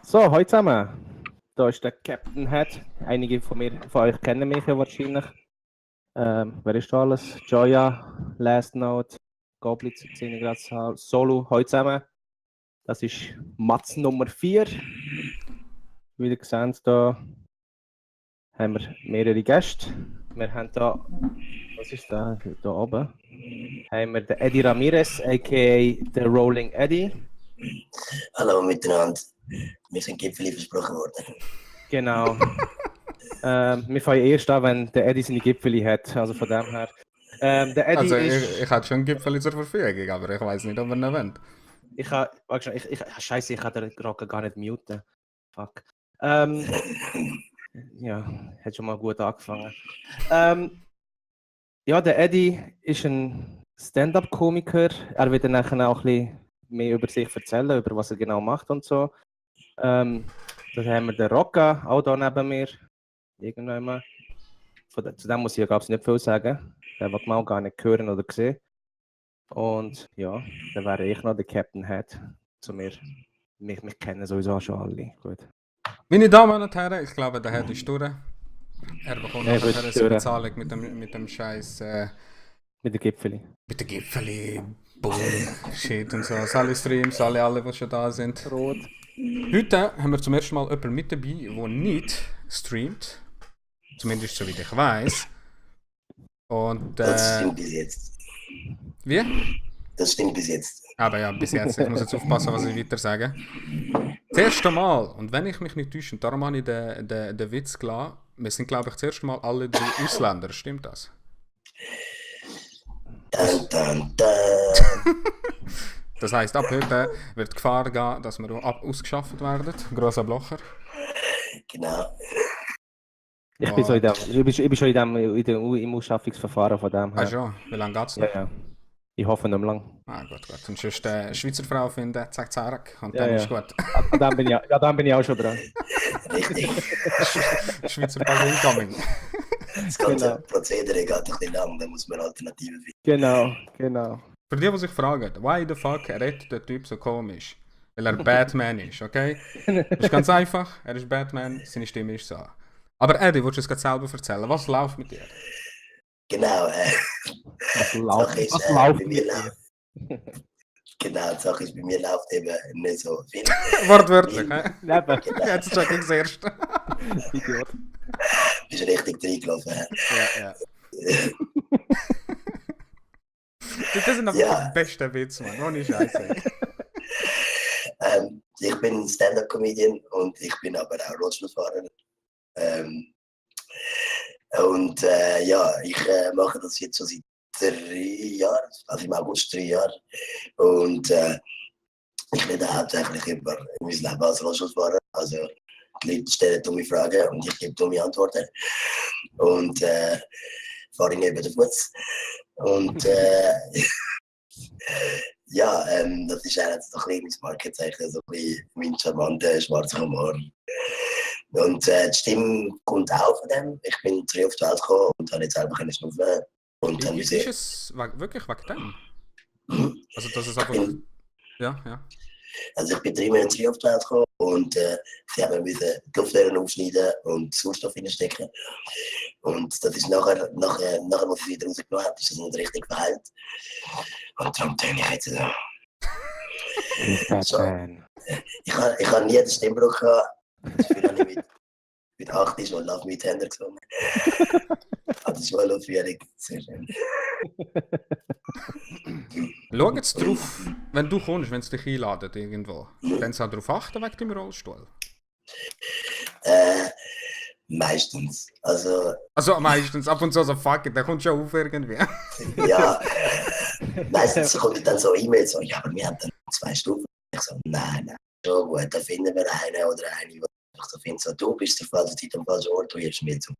So, heute zusammen. Da ist der Captain Head. Einige von euch kennen mich ja wahrscheinlich. Wer ist da alles? Joya, Last Note, Goblins, gerade Solo, heute zusammen. Das ist Mats Nummer 4. Wie ihr seht, da haben wir mehrere Gäste. Wir haben da, was ist da? Da oben haben wir den Eddie Ramirez, a.k.a. The Rolling Eddie. Hallo miteinander. Wir sind Gipfeli versprochen worden. Genau. Wir fangen erst an, wenn der Eddie seine Gipfeli hat. Also von dem her. Der Eddie Also ist. ich hätte schon Gipfeli zur Verfügung, aber ich weiß nicht, ob er ihn will. Scheiße, ich kann den gerade gar nicht muten. Fuck. Ja, hat schon mal gut angefangen. Ja, der Eddie ist ein Stand-up-Komiker. Er wird dann nachher auch ein bisschen mehr über sich erzählen, über was er genau macht und so. Dann haben wir den Rocca, auch da neben mir. Irgendwann. Zu dem muss ich ja nicht viel sagen. Den will man auch gar nicht hören oder sehen. Und ja, dann wäre ich noch der Captain Head zu mir. Mich kennen sowieso schon alle. Gut. Meine Damen und Herren, ich glaube, der Head ist durch. Er bekommt Ja, nachher wird eine durch. Bezahlung mit dem Scheiß. Mit der Gipfeli. Mit den Gipfeli, Bullshit und so. Alle Streams, alle, die schon da sind. Rot. Heute haben wir zum ersten Mal jemanden mit dabei, der nicht streamt. Zumindest so wie ich weiß. Und Das stimmt bis jetzt. wie? Das stimmt bis jetzt. Aber ja, bis jetzt. Ich muss jetzt aufpassen, was ich weiter sage. Das erste Mal, und wenn ich mich nicht täusche, darum habe ich den Witz gelassen, wir sind, glaube ich, das erste Mal alle drei Ausländer, stimmt das? Dun, dun, dun. Das heisst, ab heute wird die Gefahr gehen, dass wir ausgeschafft werden. Grosser Blocher. Genau. Ich bin so ich bin schon im Ausschaffungsverfahren von dem her. Ah schon, wie lange geht es noch? Ja. Ich hoffe nicht mehr lang. Ah gut. Und sonst eine Schweizer Frau finden, zack, und Ja, dann ja. ist gut. Dann bin ich auch schon dran. Richtig. Schweizer Pass incoming. Das ganze Genau. Prozedere geht ein bisschen lang, da muss man Alternativen finden. Genau. Für die sich fragen, why the fuck redet der Typ so komisch? Weil er Batman ist, okay? Das ist ganz einfach, er ist Batman, seine Stimme ist so. Aber Eddie, willst du es gerade selber erzählen? Was läuft mit dir? Genau, Was Sache ist, läuft bei mit mir dir? Genau, die Sache ist, bei mir läuft eben nicht so viel. Wortwörtlich, hä? Neben. Jetzt check ich das erst. Idiot. Bist richtig reingelaufen. Ja. Das sind einfach Ja. die besten Witze, Mann. Ohne Scheiße. Ich bin Stand-up-Comedian und ich bin aber auch Rollstuhlfahrer. Ich mache das jetzt schon seit 3 Jahren, also im August 3 Jahre. Und ich rede hauptsächlich über mein Leben als Rollstuhlfahrer. Also die Leute stellen dumme Fragen und ich gebe dumme Antworten. Und fahre ihnen über den Fuß. Und das ist eigentlich so ein kleines Markenzeichen, so ein bisschen mein charmanter schwarzer Humor. Und die Stimme kommt auch von dem. Ich bin 3 auf die Welt gekommen und habe jetzt selber schnaufen. Und dann Ist es wirklich wegen dem? Also, dass es einfach. Ja. Also ich bin 3 Monate auf die Welt gekommen und sie haben müssen die Luftröhren aufschneiden und Sauerstoff reinstecken. Und das ist nachher was ich wieder rausgenommen habe, ist das nicht richtig verheilt. Und darum töne ich jetzt so. Batman. Ich habe nie den Stimmbruch gehabt. Dafür habe ich mit 8 schon Love Me Tender gesungen. An der Schulaufführung. Sehr schön. Schau jetzt drauf, wenn du kommst, wenn es dich einladen irgendwo. Dann soll darauf achten wegen deinem Rollstuhl. Meistens. Also Meistens, ab und zu so fuck it, der kommt schon auf irgendwie. ja, meistens kommt dann so E-Mails so, ja, aber wir haben dann 2 Stufen. Ich so, nein, schon gut, da finden wir einen oder eine, die ich so finde, so, du bist der falsche Zeit am falschen Ort, du hilfst mir zu.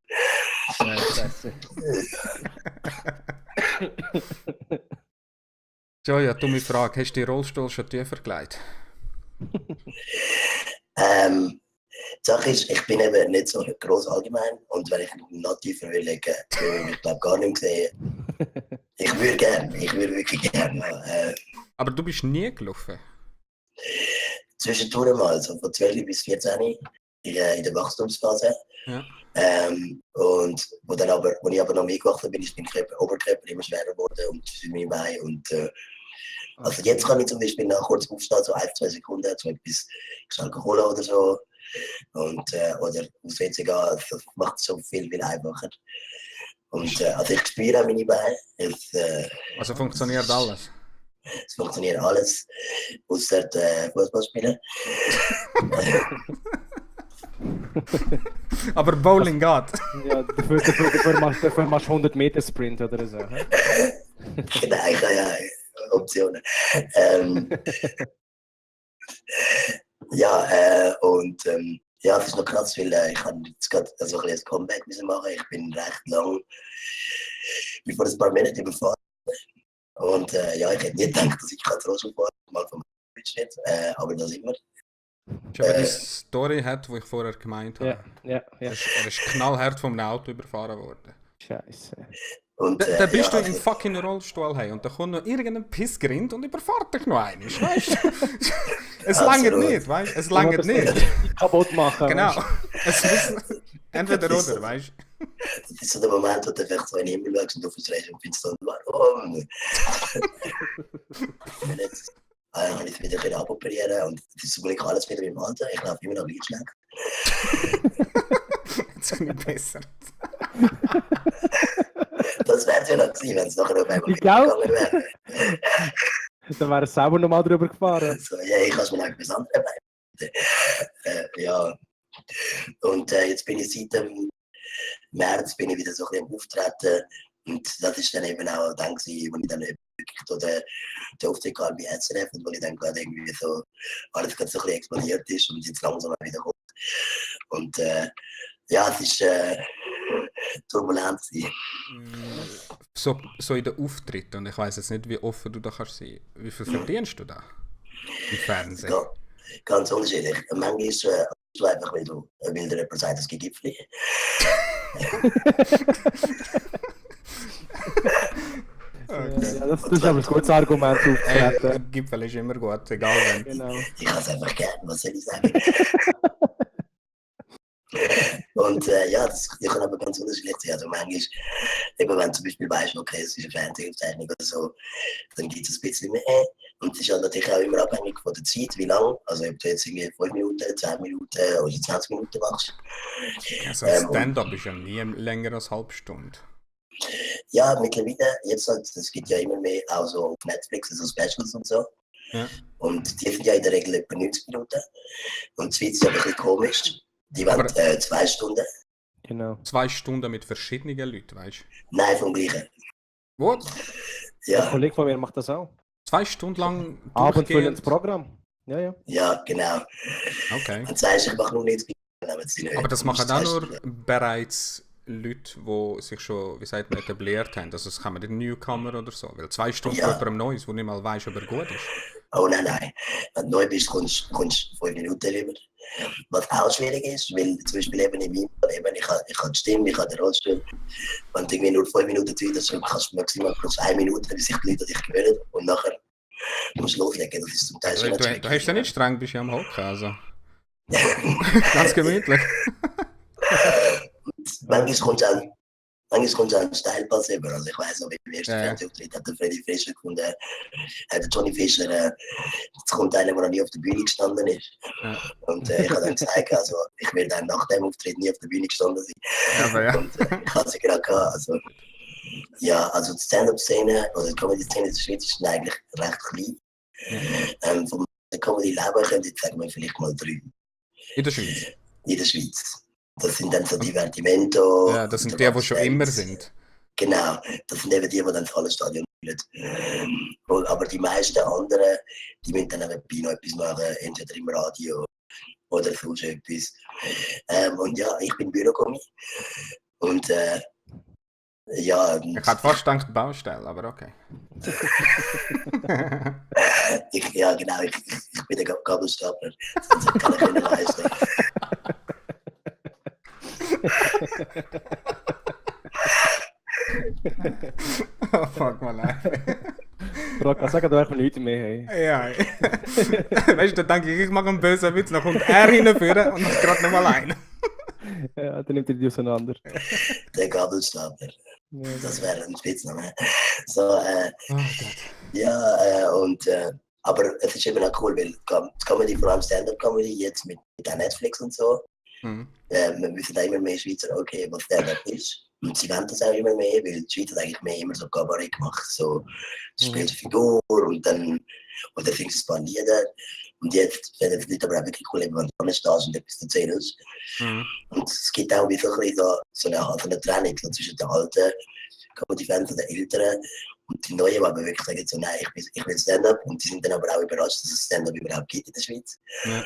Ja, dumme Frage, hast du den Rollstuhl schon tiefer gelegt? Die Sache ist, ich bin eben nicht so gross allgemein und wenn ich noch tiefer will legen, würde ich glaube gar nicht sehen. Ich würde wirklich gerne. Aber du bist nie gelaufen? Die zwischendurch mal, so von 12 bis 14 in der Wachstumsphase. Ja. Und wo ich aber noch mehr gewachsen bin, ist mein Oberkörper immer schwerer geworden und meine Beine. Und, also jetzt kann ich zum Beispiel nach kurz aufstehen, so 1-2 Sekunden, zum etwas schnell holen oder so. Und, oder aufs WC gehen, das macht es so viel einfacher. Und also ich spüre auch meine Beine. Also funktioniert alles. Es funktioniert alles, außer Fußballspielen. Aber Bowling geht. Ja, dafür machst du 100 Meter Sprint oder so. He? Genau, ich habe ja Optionen. Ja, es ist noch krass, weil ich habe jetzt gerade also ein Comeback müssen machen. Ich bin recht lang, wie vor ein paar Monaten überfahren. Und ja, ich hätte nie gedacht, dass ich Rollstuhl fahren kann, mal vom Schritt, aber das immer. Ist aber die Story hat, die ich vorher gemeint habe. Ja. Er ist knallhart vom Auto überfahren worden. Scheiße. Und, Da bist ja, du im fucking Rollstuhl hey, und da kommt noch irgendein Pissgrind und überfahrt dich noch einmal, weißt du? Es langt Absolut. nicht, weißt du? Es langt nicht. Kaputt machen. Genau. Weißt Es muss entweder Das ist oder, so. weißt du? Das ist so der Moment, wo du einfach so in den Himmel schaust und du verstehst und findest dann, warum? Und jetzt habe ich es wieder aboperieren und das ist zum Glück alles wieder im Alter. Ich laufe immer noch gleich schnell. Jetzt bin ich besser. Das wäre es ja noch gewesen, wenn es nachher noch einmal Ich glaub- gegangen wäre. Dann wäre es selber nochmal drüber gefahren. So, ja, ich kann es mir noch etwas anderes bleiben. Ja. Und jetzt bin ich seit dem März bin ich wieder so ein bisschen am Auftreten. Und das ist dann eben auch dann gewesen, wo ich dann eben wirklich so den Auftritt hatte bei SRF und wo ich dann gerade irgendwie so alles gerade so ein bisschen explodiert ist und jetzt langsam wieder kommt. Und ja, es ist turbulent gewesen. So in den Auftritten, und ich weiss jetzt nicht, wie offen du da kannst sein. Wie viel verdienst du da? Im Fernsehen? Ja, ganz unterschiedlich. Manchmal ist du einfach, weil dir jemand sagt, es gibt Gipfel. Ja, das ist aber ein gutes Argument aufzutreten. Ein Gipfel ist immer gut, egal wenn. Genau. Ich kann es einfach gerne, was soll ich sagen? Und ja, das kann aber ganz unterschiedlich sein. Also manchmal, eben wenn du zum Beispiel weißt, okay, es ist eine Fernsehaufzeichnung oder so, dann gibt es ein bisschen mehr. Und es ist halt natürlich auch immer abhängig von der Zeit, wie lang. Also ob du jetzt irgendwie 5 Minuten, 10 Minuten oder 20 Minuten machst. Also ein Stand-up ist ja nie länger als eine halbe Stunde. Ja, mittlerweile, jetzt halt, es gibt ja immer mehr auch so auf Netflix, so Specials und so. Ja. Und die sind ja in der Regel etwa 90 Minuten. Und die Schweiz ist ja ein bisschen komisch. Die wollen Aber- 2 Stunden. Genau. 2 Stunden mit verschiedenen Leuten, weißt du? Nein, vom gleichen. What? Ein Ja, Kollege von mir macht das auch. 2 Stunden lang Abendfüllendes Programm. Ja. ja, genau. Okay. Und sagst, ich mache nur nichts, dann nehmen sie nicht. Aber das machen dann auch nur bereits Leute, die sich schon, wie sagt man, etabliert haben. Also es kann man nicht Newcomer oder so. Weil 2 Stunden Ja. für jemandem Neues, wo nicht mal weiss, ob er gut ist. Oh nein. Wenn du neu bist, kommst du 5 Minuten rüber. Was auch schwierig ist, weil zum Beispiel eben in meinem Fall, eben, ich habe die Stimme, ich habe den Rollstuhl. Wenn du irgendwie nur 5 Minuten Zeit hast, kannst du maximal plus 1 Minute, bis sich die Leute an dich gewöhnen. Und nachher musst du loslegen. Das ist zum Teil schon Du hast ja nicht streng, bist ja am Hocken, also. Ganz gemütlich. Manchmal kommst du an einen Steilpass über. Also ich weiss noch, beim ersten Ja. Fernsehauftritt hat der Freddy Fischer gefunden, der Johnny Fischer, jetzt kommt einer, der noch nie auf der Bühne gestanden ist. Ja. Und ich habe dann gesagt, also ich werde dann nach dem Auftritt nie auf der Bühne gestanden sein. Aber ja. Und ich habe sie gerade gehabt. Also, ja, also die Stand-up-Szene oder die Comedy-Szene in der Schweiz ist eigentlich recht klein. Vom Comedy-Leben können jetzt sagen wir vielleicht mal 3 In der Schweiz. in der Schweiz. Das sind dann so Divertimento. Ja, das sind die schon immer sind. Genau, das sind eben die dann das alle Stadion füllen. Aber die meisten anderen, die müssen dann nebenbei noch etwas machen, entweder im Radio oder sonst etwas. Und ja, ich bin Bürogummi. Und ja, Ich hätte fast gedacht Baustelle, aber okay. ja genau, ich bin der Gabelstapler. Das kann ich nicht leisten. Oh fuck mal nein. Frag Sagen da einfach nichts mehr. Hey. Ja. Weißt du, dann denke ich mache einen bösen Witz, dann kommt er hinführen und ich gerade nochmal ein. Ja, dann nimmt er die auseinander. Der Gabelstapler. Ja, Das wäre ein Spitzname. So, Oh Gott. ja, aber es ist eben auch cool, weil Comedy, vor allem Stand-Up-Comedy, jetzt mit der Netflix und so, Mhm. wir wissen immer mehr Schweizer, okay, was Stand-Up ist. Und sie wollen das auch immer mehr, weil die Schweiz hat eigentlich mehr immer so Kabarett gemacht. So, du spielst eine Figur und dann singst du ein paar Lieder. Und jetzt werden die Leute aber auch wirklich cool, wenn du da stehst und etwas erzählst. Mhm. Und es gibt auch wie so ein bisschen so eine Trennung so zwischen den alten Comedy-Fans und den älteren. Und die Neuen, die aber wirklich sagen, so, nein, ich will Stand-Up. Und die sind dann aber auch überrascht, dass es Stand-Up überhaupt gibt in der Schweiz. Ja.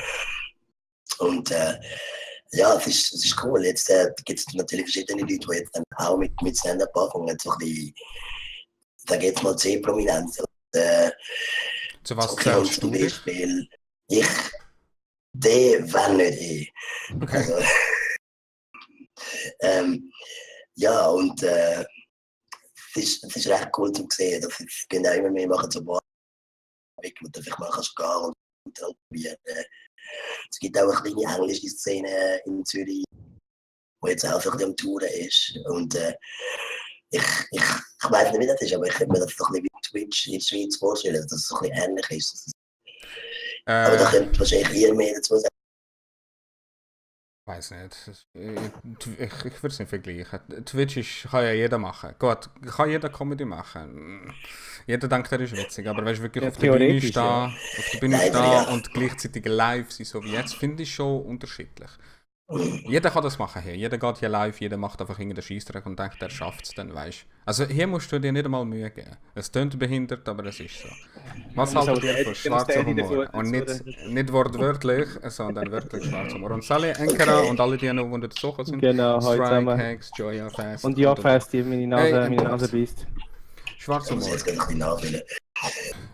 Und ja, es ist cool. Jetzt gibt es natürlich verschiedene Leute, die jetzt dann auch mit Stand-Up anfangen. So ein bisschen, da geht es mal C-Prominenz. Zu was Okay, und zählst zum du dich? Beispiel, wenn nicht ich. Okay. Also, ja, und es ist recht cool zu sehen, dass es genau immer mehr machen, so Bar, wo du vielleicht mal kannst gehen und dann probieren. Es gibt auch eine kleine englische Szene in Zürich, die jetzt auch so ein bisschen am Touren ist. Und ich weiß nicht, wie das ist, aber ich könnte mir das so ein bisschen wie Twitch in der Schweiz vorstellen, dass es so ein bisschen ähnlich ist. Aber da könnt wahrscheinlich ihr mehr dazu sagen. Weiß nicht. Ich würde es nicht vergleichen. Twitch kann ja jeder machen. Gut, kann jeder Comedy machen. Jeder denkt, er ist witzig, aber weißt du, wirklich Ja, auf der Bühne theoretisch, stehen, ja. auf der Bühne Leider, stehen ja. und gleichzeitig live sein, so wie jetzt, finde ich schon unterschiedlich. Jeder kann das machen hier. Jeder geht hier live, jeder macht einfach irgendeinen Scheissdreck und denkt, er schafft es dann, weißt du. Also hier musst du dir nicht einmal Mühe geben. Es klingt behindert, aber es ist so. Was Man muss haltet auch ihr der von Edit- schwarzem der Edit Humor? davor Und dazu nicht wortwörtlich, sondern wirklich schwarzer Humor. Und Sally Enkerer Okay. und alle, die noch unter der Suche sind, Genau, heute Strike, zusammen. Hacks, Joya Fest. Und ja, fest, meine Nase, Hey, meine Nase beißt. Schwarzer Ich muss Humor. jetzt gerade ein bisschen nachfüllen.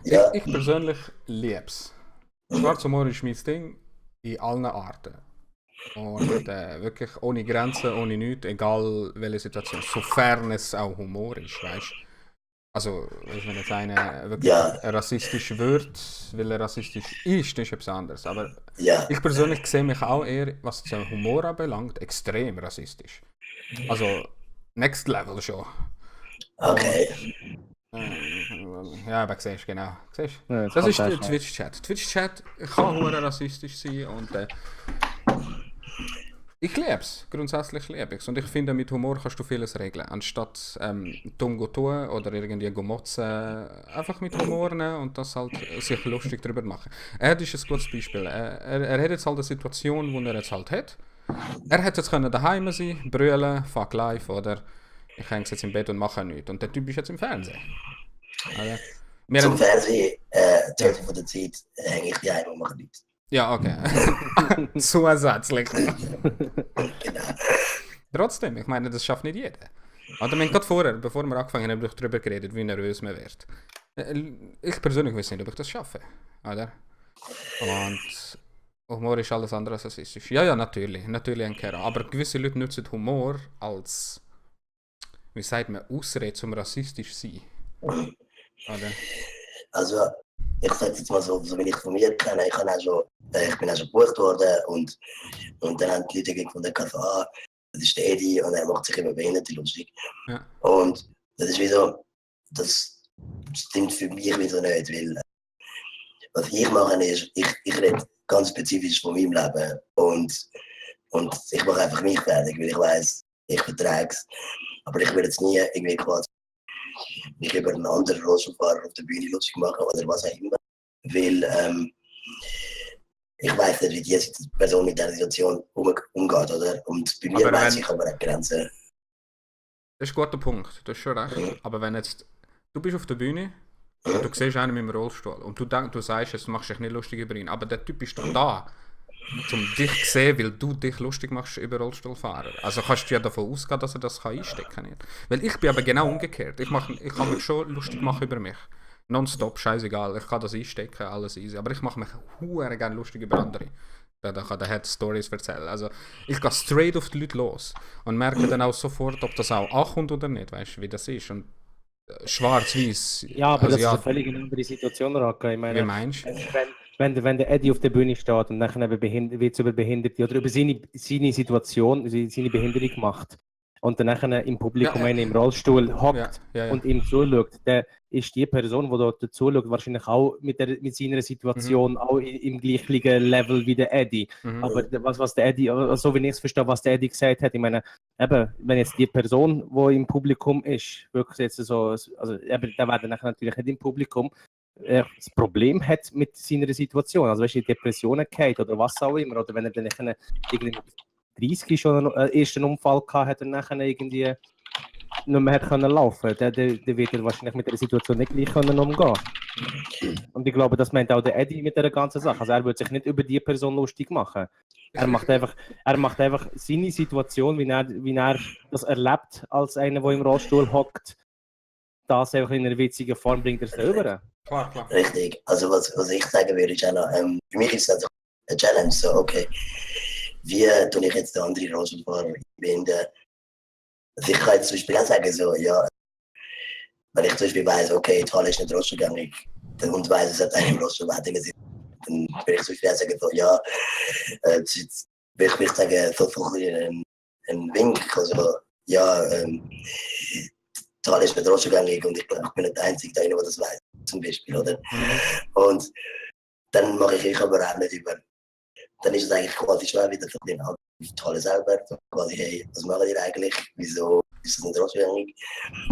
Ja, Ich persönlich liebe es. Schwarzer Humor ist mein Ding in allen Arten. Und wirklich ohne Grenzen, ohne nichts, egal welche Situation, sofern es auch Humor ist, weißt du. Also, weißt, wenn jetzt einer wirklich Ja. rassistisch wird, weil er rassistisch ist, ist etwas anderes. Aber ja, ich persönlich sehe mich auch eher, was den Humor anbelangt, extrem rassistisch. Also, next level schon. okay. Ja, aber siehst du, genau. Siehst du? Ja, Das ist der fantastisch. Twitch-Chat. Twitch-Chat kann hure rassistisch sein und ich liebe es. Grundsätzlich liebe ich es. Und ich finde, mit Humor kannst du vieles regeln. Anstatt dumm zu tun oder irgendwie zu motzen, einfach mit Humor nehmen und das halt sich lustig darüber machen. Er ist ein gutes Beispiel. Er hat jetzt halt eine Situation, die er jetzt halt hat. Er hätte jetzt können daheim sein, brüllen, fuck life oder ich hänge jetzt im Bett und mache nichts. Und der Typ ist jetzt im Fernsehen. Also, wir Zum haben- Fernsehen, die Hälfte von der Zeit hänge ich daheim und mache nichts. Ja, okay. Zusätzlich. Genau. Trotzdem, ich meine, das schafft nicht jeder. Oder wir haben gerade vorher, bevor wir angefangen haben, darüber geredet, wie nervös man wird. Ich persönlich weiß nicht, ob ich das schaffe. Oder? Und Humor ist alles andere als rassistisch. Ja, natürlich ein Kerl. Aber gewisse Leute nutzen Humor als, wie sagt man, Ausrede zum rassistisch zu sein. Oder? Also, ich sage jetzt mal so wie ich von mir kenne, ich bin auch schon gebucht worden und dann haben die Leute gefunden, das ist der Eddie und er macht sich immer behindert lustig. Ja. Und das ist wie so, das stimmt für mich wie so nicht, weil was ich mache ist, ich rede ganz spezifisch von meinem Leben und ich mache einfach mich fertig, weil ich weiss, ich vertrage es. Aber ich will jetzt nie irgendwie quasi mich über einen anderen Rollstuhlfahrer auf der Bühne lustig machen oder was auch immer. Weil ich weiß nicht, wie die Person mit dieser Situation umgeht, oder? Und bei mir Aber weiss wenn- ich aber auch Grenzen. Das ist ein guter Punkt, du hast schon recht. Aber wenn jetzt, du bist auf der Bühne und du siehst einen mit dem Rollstuhl und du sagst, jetzt, du machst dich nicht lustig über ihn, aber der Typ ist doch da, um dich zu sehen, weil du dich lustig machst über Rollstuhlfahrer. Also kannst du ja davon ausgehen, dass er das einstecken kann. Weil ich bin aber genau umgekehrt. Ich kann mich schon lustig machen über mich. Nonstop, scheißegal. Ich kann das einstecken, alles easy. Aber ich mache mich hure gerne lustig über andere. Da kann der Head Stories erzählen. Also ich gehe straight auf die Leute los und merke dann auch sofort, ob das auch ankommt oder nicht. Weißt du, wie das ist. Und schwarz-weiß. Ja, aber Also das ist ja, eine völlig andere Situation, Raka. Ich wie meine, meinst du? wenn der Eddie auf der Bühne steht und dann wird über Behinderte oder über seine Situation, seine Behinderung macht und dann nachher im Publikum Ja, einer im Rollstuhl Ja, hockt ja, ja. und ihm zuschaut, dann ist die Person, die dort zuschaut, wahrscheinlich auch mit seiner Situation auch im gleichen Level wie der Eddie. Mhm. Aber was der Eddie, so wie ich es verstehe, was der Eddie gesagt hat, ich meine, eben, wenn jetzt die Person, die im Publikum ist, wirklich jetzt so, also eben, der wäre dann nachher natürlich nicht im Publikum, das Problem hat mit seiner Situation, also weißt du, Depressionen gehabt oder was auch immer, oder wenn er dann nachher irgendwie mit 30 schon einen ersten Unfall gehabt hat und nachher irgendwie nicht mehr hat können laufen, dann wird er wahrscheinlich mit der Situation nicht gleich können umgehen. Und ich glaube, das meint auch der Eddie mit der ganzen Sache. Also er wird sich nicht über die Person lustig machen. Er macht einfach seine Situation, wie er das erlebt, als einer, der im Rollstuhl hockt, das einfach in einer witzigen Form bringt er es rüber. Klar. Richtig. Also was ich sagen würde, ist auch noch, für mich ist das eine Challenge. So, okay, wie tue ich jetzt den anderen Rollstuhlfahrer einbinden? Also ich kann jetzt zum Beispiel auch sagen, so, ja, wenn ich zum Beispiel weiss, okay, die Halle ist nicht rollstuhlgängig und weiss, es hat einen im Rollstuhl sitzen, dann würde ich zum Beispiel auch sagen, so, ja, jetzt würde ich vielleicht sagen, so ein Wink, also, ja, die Halle ist nicht rollstuhlgängig und ich glaube, ich bin nicht der Einzige, der das weiss, zum Beispiel, oder? Und dann mache ich aber auch nicht über, dann ist es eigentlich quasi schon wieder für den auf die Halle selber, so quasi, hey, was machen ihr eigentlich, wieso ist das nicht rollstuhlgängig?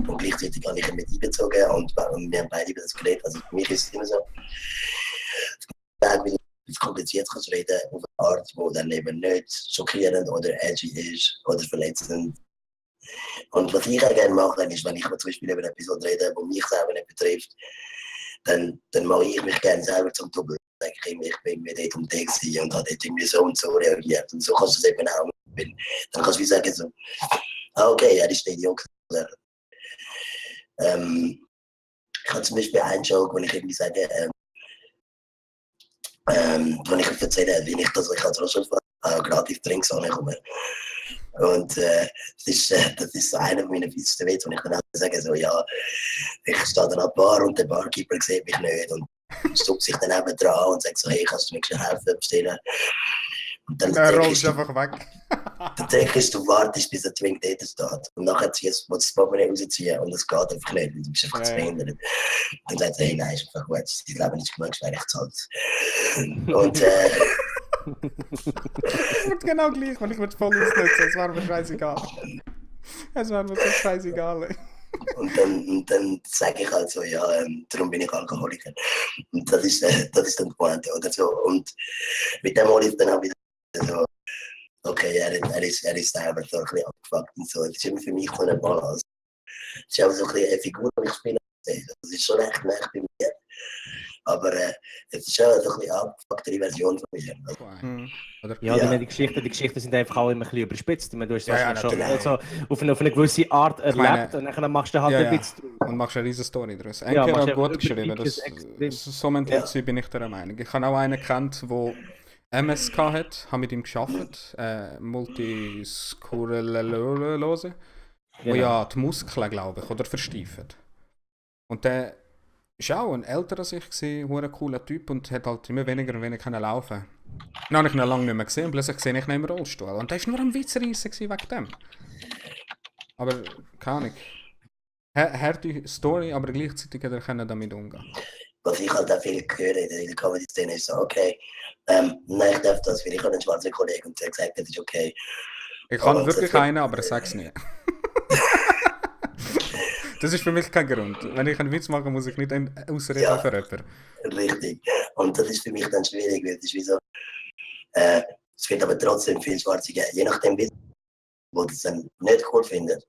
Und gleichzeitig habe ich ihn mit einbezogen und wir haben beide über das geredet, also für mich ist es immer so, wie du kompliziert kannst reden, auf eine Art, die dann eben nicht schockierend oder edgy ist oder verletzend. Und was ich auch gerne mache, ist, wenn ich zum Beispiel über eine Episode rede, die mich selber nicht betrifft, dann mache ich mich gerne selber zum Double. Ich bin irgendwie dort unterwegs und habe dort irgendwie so und so reagiert. Und so kannst du es eben auch. Dann kannst du wie sagen, so, okay, er ist der Idiot. Ich habe zum Beispiel einen Joke, wo ich irgendwie sage, wo ich erzähle, wie ich das als Rollstuhlfahrer gratis Drinks ankomme. Und das ist so einer meiner witzigsten Witze, wo ich dann auch sage, so, ja, ich stehe dann an der Bar und der Barkeeper sieht mich nicht und stupst sich dann eben dran und sagt so, hey, kannst du mir schnell helfen bestellen? Und dann Er rollt einfach weg. der Trick ist, du wartest, bis er zwingend dort steht. Und nachher ziehst du das Portemonnaie rausziehen und es geht einfach nicht, du bist einfach zu behindert. Dann sagt er, hey, nein, ist einfach gut, dein Leben ist genug schwer, ich zahl's. Und Und genau gleich, weil ich würde voll ausnutzen, es war mir scheißegal. Es war mir so scheißegal. Und dann sage ich halt so, ja, darum bin ich Alkoholiker. Und das ist dann die Pointe oder so. Und mit dem hole ich dann auch wieder so, okay, er ist selber so ein bisschen abgefuckt und so. Das ist immer für mich so eine Balance. Es ist auch so ein bisschen eine Figur, die ich spiele. Das ist schon recht nah bei mir. Aber es ist schon so ein bisschen abgefucktere Version von mir. Oder? Ja, Ja. die Geschichten sind einfach auch immer ein bisschen überspitzt. Ich meine, du hast es Ja, wahrscheinlich natürlich. schon auf eine gewisse Art erlebt meine- und dann machst du halt ein bisschen Und machst eine riesen Story daraus. Ja, Eigentlich machst auch gut einfach geschrieben. Das, extrem. so mental bin ich der Meinung. Ich habe auch einen gekannt, der MS hat, habe mit ihm gearbeitet, Multisklerose, wo ja die Muskeln, glaube ich, oder versteifen. Und der war auch ein älterer als ich, ein cooler Typ und hat halt immer weniger und weniger laufen. Dann habe ich ihn lange nicht mehr gesehen und plötzlich sehe ich ihn im Rollstuhl. Und der war nur am Witz reissen wegen dem. Aber keine Ahnung. Harte Story, aber gleichzeitig hat er damit umgehen. Was ich halt auch viel höre in der Comedy-Szene ist so, okay, nein, ich darf das, weil ich habe einen schwarzen Kollegen und der hat gesagt, das ist okay. Ich kann Aber wirklich das- einen, aber ich sage es nie. Das ist für mich kein Grund. Wenn ich einen Witz mache, muss ich nicht ausreden Ja. für jemanden. Richtig. Und das ist für mich dann schwierig, weil es ist wie so, es wird aber trotzdem viel Schwarze geben, je nachdem, wie wo das dann nicht cool findet.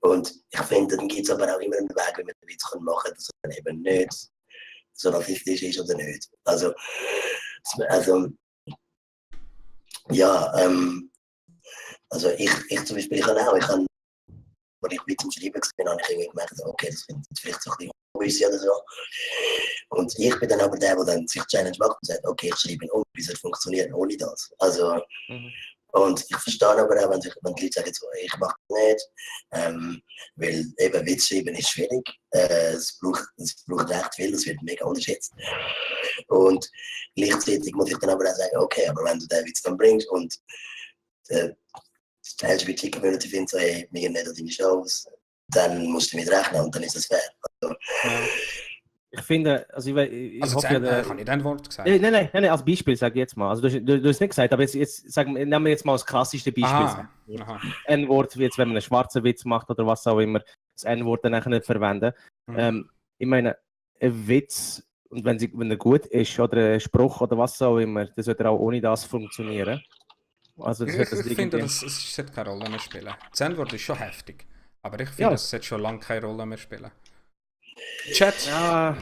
Und ich finde, dann gibt es aber auch immer einen Weg, wie man den Witz machen kann, dass er dann eben nicht so rassistisch ist oder nicht. Also ja, also ich zum Beispiel, als ich Witz am Schreiben war, habe ich irgendwie gemerkt, okay, das finde ich vielleicht so ein bisschen ungewiss oder so. Und ich bin dann aber der dann sich Challenge macht und sagt, okay, ich schreibe ihn um, bis er funktioniert ohne das. Also, Und ich verstehe aber auch, wenn die Leute sagen, so, ich mache das nicht, weil eben Witz schreiben ist schwierig. Es braucht recht viel, das wird mega unterschätzt. Und gleichzeitig muss ich dann aber auch sagen, okay, aber wenn du den Witz dann bringst und die LGBT-Community findet so, hey, wir gehen nicht an deine Shows, dann musst du damit rechnen und dann ist es fair. Also, Ich finde, also ich Also, hoffe ja... kann ich dein Wort gesagt? Nein, als Beispiel sage ich jetzt mal. Also du hast nicht gesagt, aber jetzt sagen wir, nehmen wir jetzt mal das klassischste Beispiel. Aha. N-Wort, wie jetzt, wenn man einen schwarzen Witz macht oder was auch immer, das N-Wort dann nachher nicht verwenden. Ich meine, ein Witz, und wenn er gut ist, oder ein Spruch oder was auch immer, dann sollte er auch ohne das funktionieren. Also, Ich finde, es sollte keine Rolle mehr spielen. Das N-Wort ist schon heftig, aber ich finde, es sollte schon lange keine Rolle mehr spielen. Chat. Ja,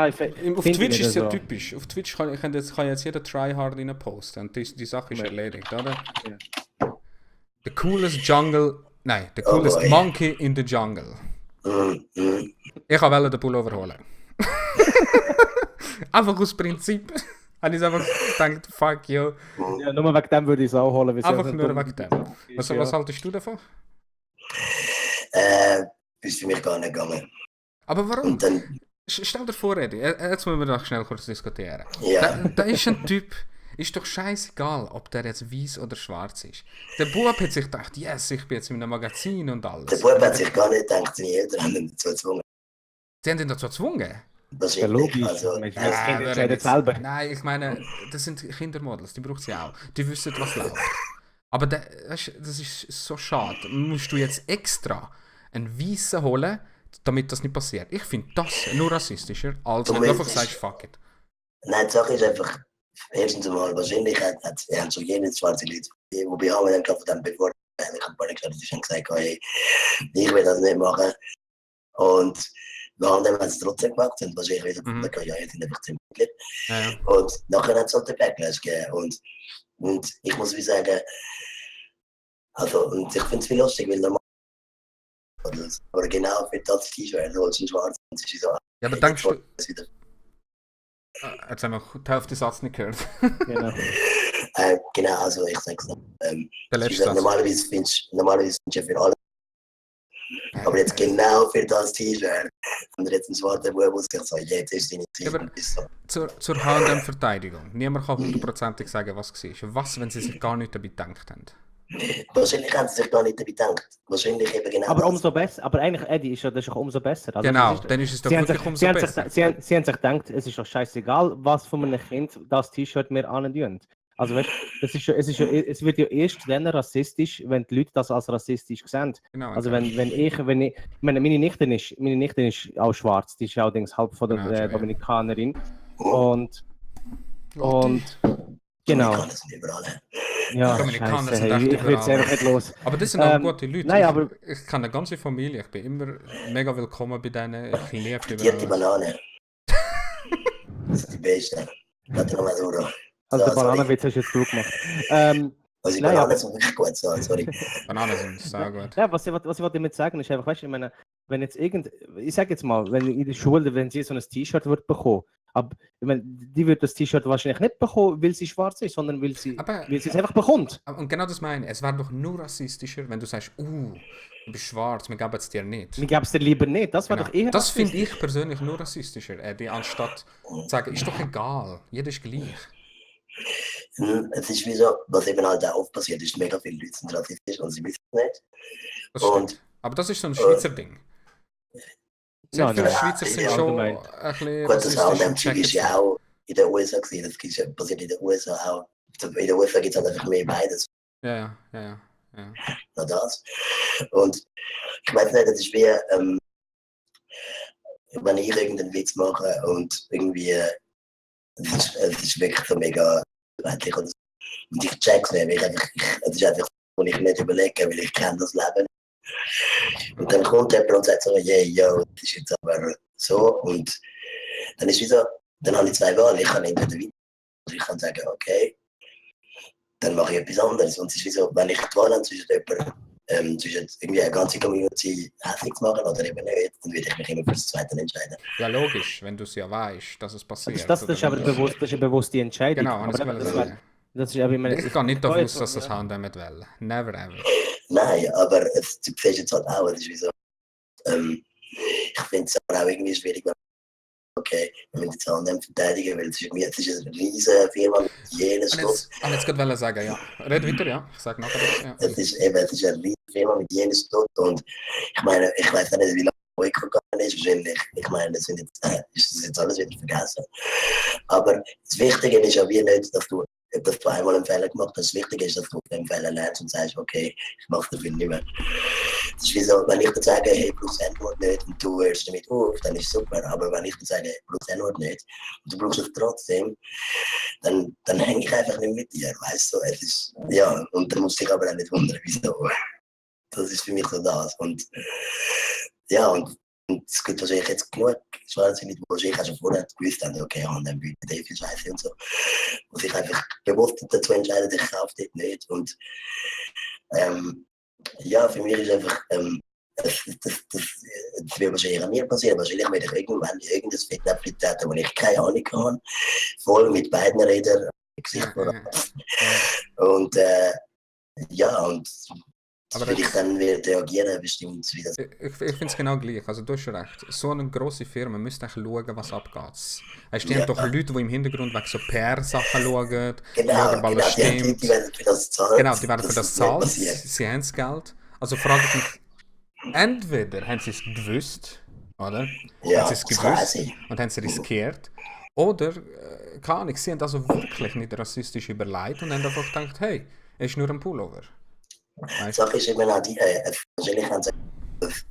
auf Twitch ist es ja typisch. Auf Twitch kann jetzt jeder Tryhard rein posten und die Sache ist erledigt, oder? Ja. The coolest monkey in the jungle. Ich wollte den Pullover holen. Einfach aus Prinzip. Habe ich einfach gedacht, fuck you. Ja, nur wegen dem würde ich es auch holen. Einfach nur wegen dem. Was haltest du davon? Ist für mich gar nicht gegangen. Aber warum? Und dann, Stell dir vor, Eddie, jetzt müssen wir noch schnell kurz diskutieren. ja. Da ist ein Typ, ist doch scheißegal, ob der jetzt weiß oder schwarz ist. Der Bub hat sich gedacht, yes, ich bin jetzt in einem Magazin und alles. Der Bub hat sich gar nicht gedacht, seine Eltern haben ihn dazu gezwungen. Sie haben ihn dazu gezwungen? Das Ja, logisch. Also, Das Kind entscheidet selber. Nein, ich meine, das sind Kindermodels, die braucht sie auch. Die wissen, was läuft. Aber das ist so schade. Musst du jetzt extra einen Weißen holen, damit das nicht passiert? Ich finde das nur rassistischer, als wenn du einfach sagst, fuck it. Nein, die Sache ist einfach, erstens einmal, wahrscheinlich haben schon jene schwarze Leute, wobei haben wir dann gerade von dem bevor, ich habe gar nicht gesagt, die haben gesagt, hey, ich will das nicht machen. Und nach dem haben sie es trotzdem gemacht und wahrscheinlich wieder gefunden, ja, die sind einfach ziemlich lieb. Ja. Und nachher hat es halt den Backlash gegeben. Und ich muss wie sagen, also, und ich finde es viel lustig, weil normal, aber genau für das T-Shirt, so ist ein schwarz, und es ist so, Ja, aber denkst du... wieder. Jetzt haben wir die Hälfte des Satzes nicht gehört. Genau. Genau, also ich sag's noch. Der letzte Satz. Normalerweise findest du ja für alle. Aber jetzt genau für das T-Shirt. Und jetzt ein schwarzer Bub, wo sich so, jetzt ist deine Zeit. Aber zur H&M-Verteidigung. Niemand kann hundertprozentig sagen, was es war. Was, wenn sie sich gar nicht dabei gedacht haben? Wahrscheinlich haben sie sich gar nicht dabei gedacht. Wahrscheinlich eben genau. Aber umso besser. Aber eigentlich, Eddie, das ist doch umso besser. Also, Genau, das ist, dann ist es doch sie haben wirklich sich, umso sie haben besser. sie haben sich gedacht, es ist doch scheißegal, was von einem Kind das T-Shirt mir antun. Also weißt, es wird ja erst dann rassistisch, wenn die Leute das als rassistisch sehen. Genau, Also wenn ich meine Nichte ist auch schwarz, die ist allerdings halb von der Genau, Dominikanerin. Und genau. Dominikaner sind überall. Ja, Dominikaner scheiße, sind echt ich will es überall. einfach nicht los. Aber das sind auch gute Leute. Nein, aber Ich kenne eine ganze Familie, ich bin immer mega willkommen bei denen. Ich liebe die Die über alles. Banane. Das ist die beste. Warte nochmal so. also der sorry. Bananenwitz hast du jetzt du gemacht. Also die Nein, Bananen aber- sind wirklich gut, sorry. Bananen sind sehr gut. Ja, was ich damit sagen ist einfach, weißt du, ich meine, wenn jetzt ich sag jetzt mal, wenn in der Schule, wenn sie so ein T-Shirt wird bekommen, aber ich meine, die wird das T-Shirt wahrscheinlich nicht bekommen, weil sie schwarz ist, sondern weil sie es einfach bekommt. Und genau das meine ich. Es wäre doch nur rassistischer, wenn du sagst, du bist schwarz, wir geben es dir nicht. Mir gäbe es dir lieber nicht, das wäre Genau. doch eher Das finde rassistisch. ich persönlich nur rassistischer, Eddie, anstatt zu sagen, ist doch egal, jeder ist gleich. Es ist wie so, was eben halt auch passiert ist, mega viele Leute sind rassistisch und sie wissen es nicht. Das Und- stimmt. Aber das ist so ein Schweizer Ding. Sehr Ja, viele nein. Schweizer sind Ja, schon allgemein. ein bisschen Gut, das rassistisch und ist checken ja auch in den USA gewesen, das ist ja passiert in den USA auch. In den USA gibt es halt einfach mehr beides, Ja. nur das. Und ich weiß nicht, das ist wie, wenn ich irgendeinen Witz mache und irgendwie, es ist wirklich so mega freundlich oder so. Und ich check's nicht, weil es ist einfach, wo ich nicht überlege, weil ich kenne das Leben. Und dann kommt jemand und sagt so, yeah, yo, das ist jetzt aber so. Und dann ist wieder, dann habe ich zwei Wahlen. Ich kann entweder weiter, oder ich kann sagen, okay, dann mache ich etwas anderes. Und es ist wie so, wenn ich die Wahl habe zwischen zwischen irgendwie eine ganze Community hässlich zu machen oder eben nicht, dann würde ich mich immer für das Zweite entscheiden. Ja, logisch, wenn du es ja weißt, dass es passiert. Das ist aber oder wenn du- eine bewusste Entscheidung. Genau, aber das will ich sagen. Das ist eben immer... Ich gehe nicht davon aus, dass ja. das H&M mit wollen. Never ever. Nein, aber du siehst jetzt halt auch, es ist wie so, ich finde es aber auch irgendwie schwierig, wenn okay, wir müssen jetzt H&M verteidigen, weil es ist eine riesige Firma mit jenes Stutz. Ich jetzt gerade sagen, ja. Red weiter, ja. Ich sage nachher das, ja. Es ist eine riesige Firma mit jenes Stutz und ich meine, ich weiß nicht, wie lange Boyko gegangen ist, wahrscheinlich, ich meine, ist das jetzt alles wieder vergessen. Aber das Wichtige ist ja wie nicht, dass du einmal einen Fehler gemacht hast. Das Wichtige ist, dass du auf den Fehler lernst und sagst, okay, ich mache den Film nicht mehr. Das ist wie so, wenn ich dir sage, hey, brauchst das N-Wort nicht und du hörst damit auf, dann ist es super. Aber wenn ich dir sage, hey, brauchst das N-Wort nicht und du brauchst es trotzdem, dann hänge ich einfach nicht mit dir, weißt du? Es ist, ja, und dann musst du dich aber auch nicht wundern, wieso. Das ist für mich so das. Und ja, und es gibt wahrscheinlich jetzt genug schwarze Leute, die wahrscheinlich auch schon vorher gewusst haben, okay, dann bietet viel Scheiße und so. Und sich einfach bewusst dazu entscheiden, ich kaufe das nicht. Und ja, für mich ist einfach, das wird wahrscheinlich an mir passieren. Wahrscheinlich werde ich irgendwann irgendein Fettnäpfchen täten, wo ich keine Ahnung habe. Voll mit beiden Rädern im Gesicht. Und ja, und Aber will ich dann wieder reagieren, bestimmt wieder. Ich finde es genau gleich. Also du hast schon recht. So eine grosse Firma müsste eigentlich schauen, was abgeht. Es stehen doch Leute, die im Hintergrund wegen so PR-Sachen schauen, schauen, weil es stimmt. Die werden für das zahlen. Genau, die werden für das zahlen. Sie haben das Geld. Also frage ich mich, entweder haben sie es gewusst, oder? Ja, haben sie es gewusst und haben sie riskiert. Oder, keine Ahnung, sie haben also wirklich nicht rassistisch überlegt und haben einfach gedacht, hey, es ist nur ein Pullover. Die Sache ist immer noch die, wahrscheinlich haben sie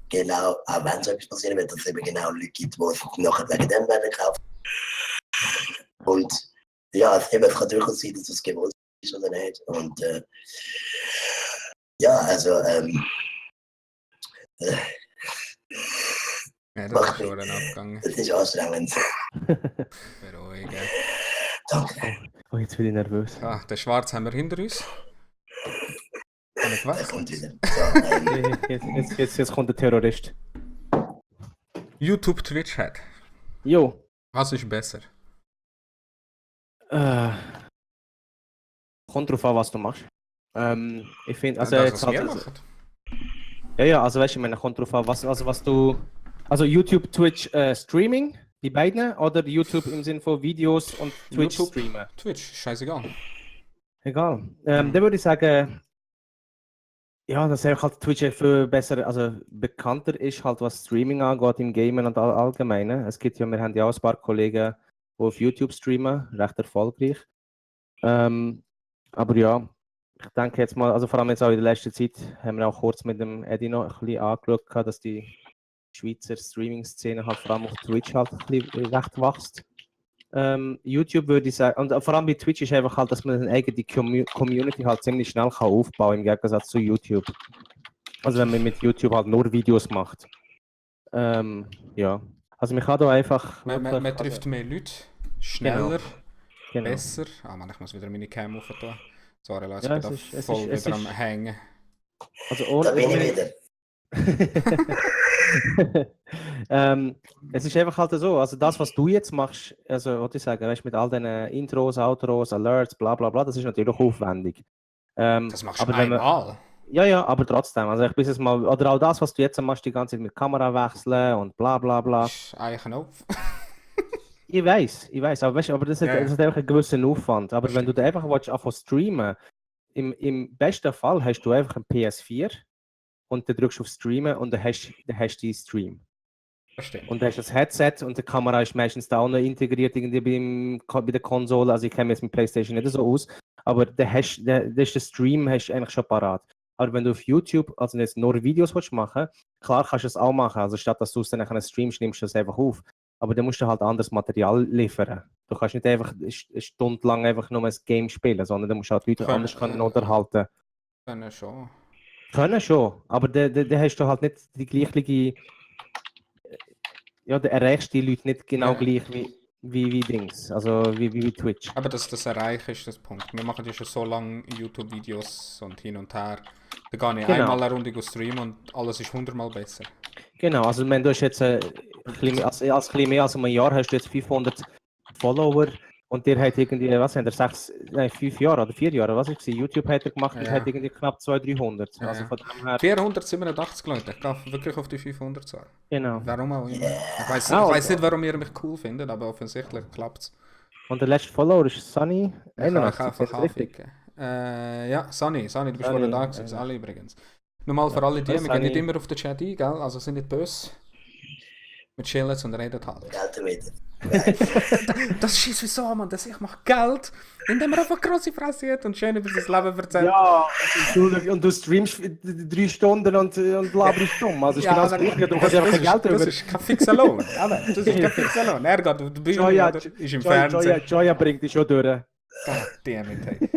genau, auch wenn so etwas passieren wird, dass es eben genau Leute gibt, die es nachher wegen dem werden kaufen. Und ja, es kann durchaus sein, dass es gewollt ist oder nicht. Und ja, also ja, das ist schon ein Abgang. Das ist anstrengend. Beruhigen. Danke. Oh, jetzt bin ich nervös. Ah, den Schwarz haben wir hinter uns. Kann ich Der was? kommt wieder. So, Jetzt kommt der Terrorist. YouTube, Twitch hat. Jo. Was ist besser? Kommt drauf an, was du machst. Ich finde, also das, jetzt was wir halt, machen. ja, also weißt du, ich meine, kommt drauf an, was du, also YouTube, Twitch, Streaming, die beiden, oder YouTube im Sinne von Videos und Twitch YouTube, streamen? Twitch, scheißegal. Egal. Dann würde ich sagen, ja, dass er halt Twitch viel besser, also bekannter ist, halt was Streaming angeht, im Gamen und Allgemeinen. Es gibt ja, wir haben ja auch ein paar Kollegen, die auf YouTube streamen, recht erfolgreich. Aber ja, ich denke jetzt mal, also vor allem jetzt auch in der letzten Zeit, haben wir auch kurz mit dem Eddie noch ein bisschen angeschaut, dass die Schweizer Streaming-Szene halt vor allem auf Twitch halt ein bisschen recht wächst. YouTube würde ich sagen, und vor allem bei Twitch ist einfach halt, dass man eine eigene Community halt ziemlich schnell kann aufbauen, im Gegensatz zu YouTube. Also wenn man mit YouTube halt nur Videos macht. Ja, also man kann da einfach... Man trifft mehr Leute, schneller, Genau. besser. Ah Mann, ich muss wieder meine Cam aufnehmen. Sorry Leute, Ja, ich bin da voll wieder am Hängen. Also da bin ich wieder. Es ist einfach halt so, also das, was du jetzt machst, also was ich sagen, weißt, mit all den Intros, Outros, Alerts, bla bla bla, das ist natürlich auch aufwendig. Das machst du aber wenn einmal? Ja, aber trotzdem, also ich bis jetzt mal, oder auch das, was du jetzt machst, die ganze Zeit mit Kamera wechseln und bla bla bla. Das ist eigentlich ein Knopf. Ich weiß, aber, weißt, aber das hat einfach einen gewissen Aufwand. Aber wenn du da einfach anfangen streamen, im besten Fall hast du einfach ein PS4 und dann drückst du auf Streamen und dann hast du deinen Stream. Stimmt. Und dann hast du das Headset und die Kamera ist meistens da auch noch integriert irgendwie bei der Konsole. Also ich kenne jetzt mit PlayStation nicht so aus, aber dann ist der Stream hast du eigentlich schon parat. Aber wenn du auf YouTube also jetzt nur Videos machen willst, klar kannst du es auch machen. Also statt dass du es dann einen Stream nimmst du es einfach auf. Aber dann musst du halt anderes Material liefern. Du kannst nicht einfach eine Stunde lang einfach nur ein Game spielen, sondern du musst halt Leute anders unterhalten. Können schon. Können schon, aber dann hast du halt nicht die gleiche... Ja, du erreichst die Leute nicht genau gleich wie Dings, also wie Twitch. Aber das Erreichen ist das Punkt. Wir machen ja schon so lange YouTube-Videos und hin und her. Da gehe ich einmal eine Runde streamen und alles ist 100-mal besser. Genau, also wenn du hast jetzt als mehr als ein Jahr hast du jetzt 500 Follower Und der hat irgendwie, was haben er, 5 Jahre oder 4 Jahre, was ich gesehen, YouTube hat er gemacht und Ja. hat irgendwie knapp 200-300. Ja, Also ja. von dem her, 487 Leute, ich darf wirklich auf die 500 sagen. genau. Warum auch immer. Ich weiß Ah, nicht, warum ihr mich cool findet, aber offensichtlich klappt es. Und der letzte Follower ist Sunny. Ich kann euch 81, einfach ist das richtig? anficken. Ja, Sunny, du bist Sunny, vorhin da gewesen, alle übrigens. Nochmal für alle die, wir gehen nicht immer auf den Chat ein, gell? Also sind nicht böse. Wir chillen und reden halt. Geld damit. Das ist scheiße wieso, man, dass ich mache Geld, indem er einfach grosse Fresse hat und schön über sein Leben erzählt. Ja, und du streamst 3 Stunden und laberst dumm. Also, ist genau das Gleiche. Du kannst einfach kein Geld Das über. ist kein fixer Lohn. Das ist kein fixer Lohn. Er geht auf die Bühne, Joya, oder ist im Fernsehen. Joya bringt dich schon durch. Goddammit, hey.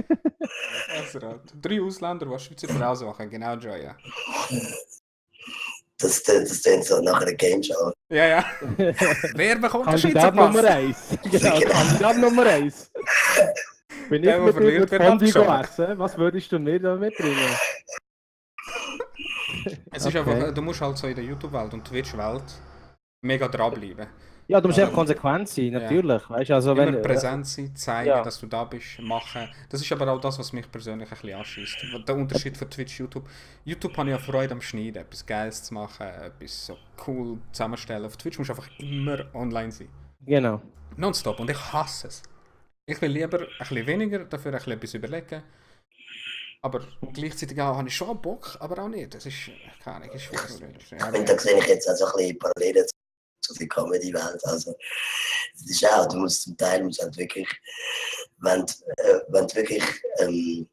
Also, 3 Ausländer, die Schweizer Brause machen, genau Joya. Das klingt so nach einer Game Show. Ja. Wer bekommt den Schweizer Kandidat Nummer Pass? 1. Genau, Kandidat Nummer 1. Wenn Der, ich der mit dir verliert, wird Fondue abgeschoben. essen, was würdest du mir da mitbringen? Es ist einfach, du musst halt so in der YouTube-Welt und Twitch-Welt mega dranbleiben. Ja, du musst einfach konsequent sein, natürlich. Weißt, also, Immer wenn, präsent sein, zeigen, ja. dass du da bist, machen. Das ist aber auch das, was mich persönlich ein bisschen anschießt. Der Unterschied von Twitch, YouTube. YouTube habe ich ja Freude am Schneiden, etwas Geiles zu machen, etwas so cool zusammenstellen. Auf Twitch musst du einfach immer online sein. Genau. Nonstop. Und ich hasse es. Ich will lieber ein bisschen weniger, dafür ein bisschen etwas überlegen. Aber gleichzeitig auch, habe ich schon Bock, aber auch nicht. Das ist, keine Ahnung, ist schwierig. Und da sehe ich jetzt auch so ein bisschen Parallelen zu der Comedy-Welt. Also, das ist auch, du musst zum Teil halt wirklich, wenn du wirklich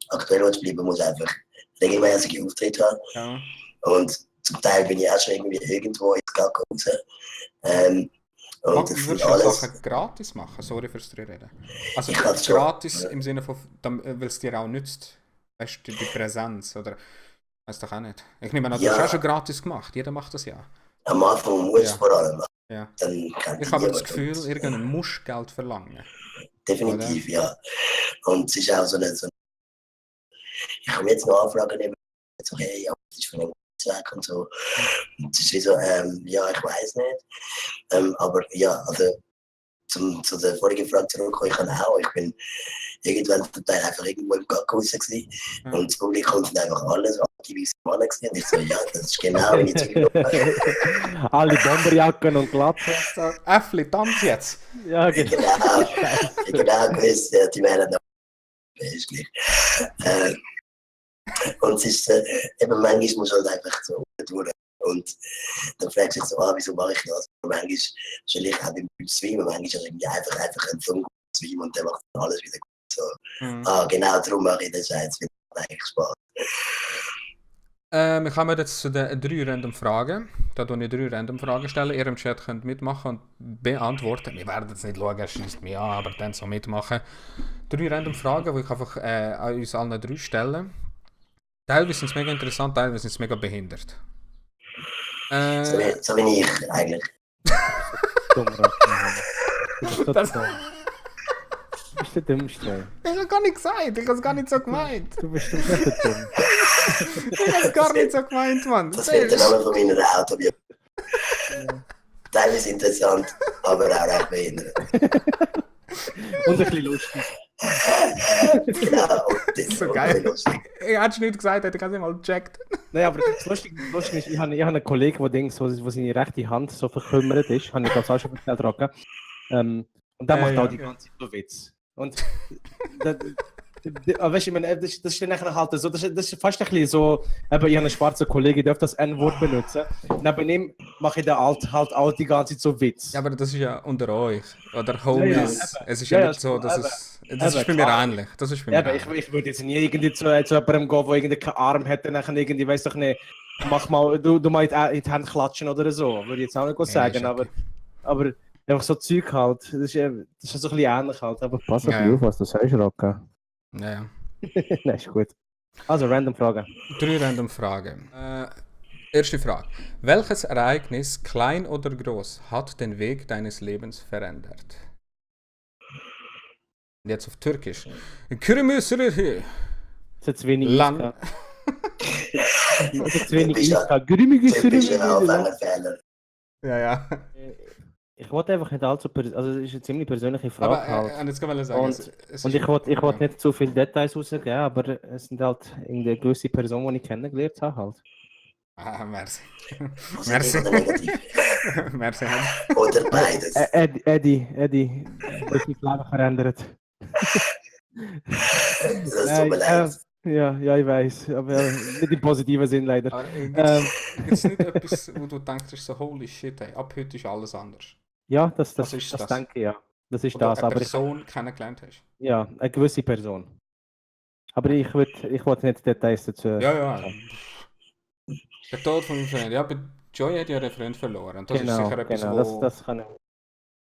aktuell willst bleiben, musst du einfach regelmäßige Auftritte haben. Ja. Und zum Teil bin ich auch schon irgendwie irgendwo ins Gag raus. Und das Würdest sind du alles. Sachen gratis machen? Sorry fürs Reden. Also Ich kann's schon. gratis im Sinne von, weil es dir auch nützt. Weißt du, die Präsenz oder. Weiß doch auch nicht. Ich nehme an, du Ja. hast auch schon gratis gemacht. Jeder macht das ja. Am Anfang muss Ja. vor allem. Ja. Dann kann Ich habe das niemand. Gefühl, Und irgendein muss Geld verlangen. definitiv, ja. Und es ist auch so eine. Ich habe jetzt noch Anfragen eben, so, hey, ja, das ist von einem Zweck und so. Und es ist wie so, ja, ich weiß nicht. Aber ja, also zu der vorigen Frage zurückkommen, ich kann auch. Ich bin irgendwann zum Teil einfach irgendwo im Gag raus gewesen. Ja. Und das Publikum sind einfach alles aktive Männer gewesen. Und ich so, ja, das ist genau wie ich Alle Bomberjacken und Glatzen. So, Äffli, tanz jetzt! Ja, genau. genau gewusst, ja, die wären noch ist gleich. Und es ist eben manchmal muss halt einfach so durch. Und dann fragst du dich so, wieso mache ich das? Und manchmal stelle ich auch beim Streamen, manchmal ist irgendwie einfach einen Song streamen und dann macht dann alles wieder gut. So. Genau, darum mache ich das jetzt, wird eigentlich Spaß. Wir kommen jetzt zu den 3 random Fragen. Da tue ich 3 random Fragen stellen. Ihr im Chat könnt mitmachen und beantworten. Wir werden jetzt nicht schauen, er schießt mich an, aber dann so mitmachen. 3 random Fragen, die ich einfach an uns allen 3 stelle. Teilweise sind es mega interessant, teilweise sind es mega behindert. So wie ich eigentlich. Dumm, du bist so Das- dumm. Du bist der Dümmste. Ich habe gar nicht gesagt, ich habe es gar nicht so gemeint. Du bist wirklich der Dumm. Ich habe es gar nicht so gemeint, Mann. Das wird der Name von meiner Autobiografie. Teilweise interessant, aber auch recht behindert. Und ein bisschen lustig. Genau, und das ist So geil. Ich hätte es nicht gesagt, hätte ich es nicht mal gecheckt. Nein, aber das Lustige ist, ich habe einen Kollegen, wo seine rechte Hand so verkümmert ist. Habe ich das auch schon erzählt, Rocker. Und der macht ja, auch die ganze Zeit so Witz. Und weißt du, ich meine, das ist dann nachher halt so, das ist fast ein bisschen so, eben, ich habe einen schwarzen Kollegen, der darf das N-Wort benutzen. Neben ihm mache ich dann halt auch die ganze Zeit so Witz. Ja, aber das ist ja unter euch. Oder Homies. Ja, Es ist ja, ja ja, nicht so, dass eben. das ist bei mir Klar. ähnlich. Das ist bei mir Eben, ähnlich. ich würde jetzt nie irgendwie zu jemandem gehen, der irgendwie keinen Arm hat, und dann irgendwie, weiss doch nicht, mach mal, du mal in die Hände klatschen oder so. Würde ich jetzt auch nicht sagen, ist okay. aber einfach so Zeug halt, das ist so ein bisschen ähnlich halt, aber pass auf Ja, ja. auf, was du sagst, Rocker. Ja, ja. Nein, ist gut. Also, random Frage. 3 random Fragen. Erste Frage. Welches Ereignis, klein oder groß, hat den Weg deines Lebens verändert? Und jetzt auf Türkisch. Kürümüsürü. Es hat zu wenig Lang- Eis gehabt. Es hat zu wenig Typischer- Eis gehabt. Grümige Typischer Sürü. Anfängerfehler. Ja, ja. Ich wollte einfach nicht allzu also es ist eine ziemlich persönliche Aber Frage halt. jetzt kann ich sagen, Und, es und ist- ich wollte ja. nicht zu viele Details rausgeben, aber es sind halt eine gewisse Personen, die ich kennengelernt habe halt. Ah, merci. Positiv Merci. oder negativ? Merci, Ed. Oder beides? Eddie, du hast mein Leben verändert. Das tut mir leid. Ja, ich weiß, aber nicht im positiven Sinn leider. Aber Ähm, gibt es nicht etwas, wo du denkst, so holy shit, ey, ab heute ist alles anders? Ja, das Was ist das? denke ich, ja. Das ist Wo du das, eine aber Person kennengelernt hast. ja, eine gewisse Person. Aber ich wollte nicht Details dazu. Ja. Der Tod von meinem Freund. Ja, bei Joy hat ja einen Freund verloren. Und das ist sicher etwas, das kann ich.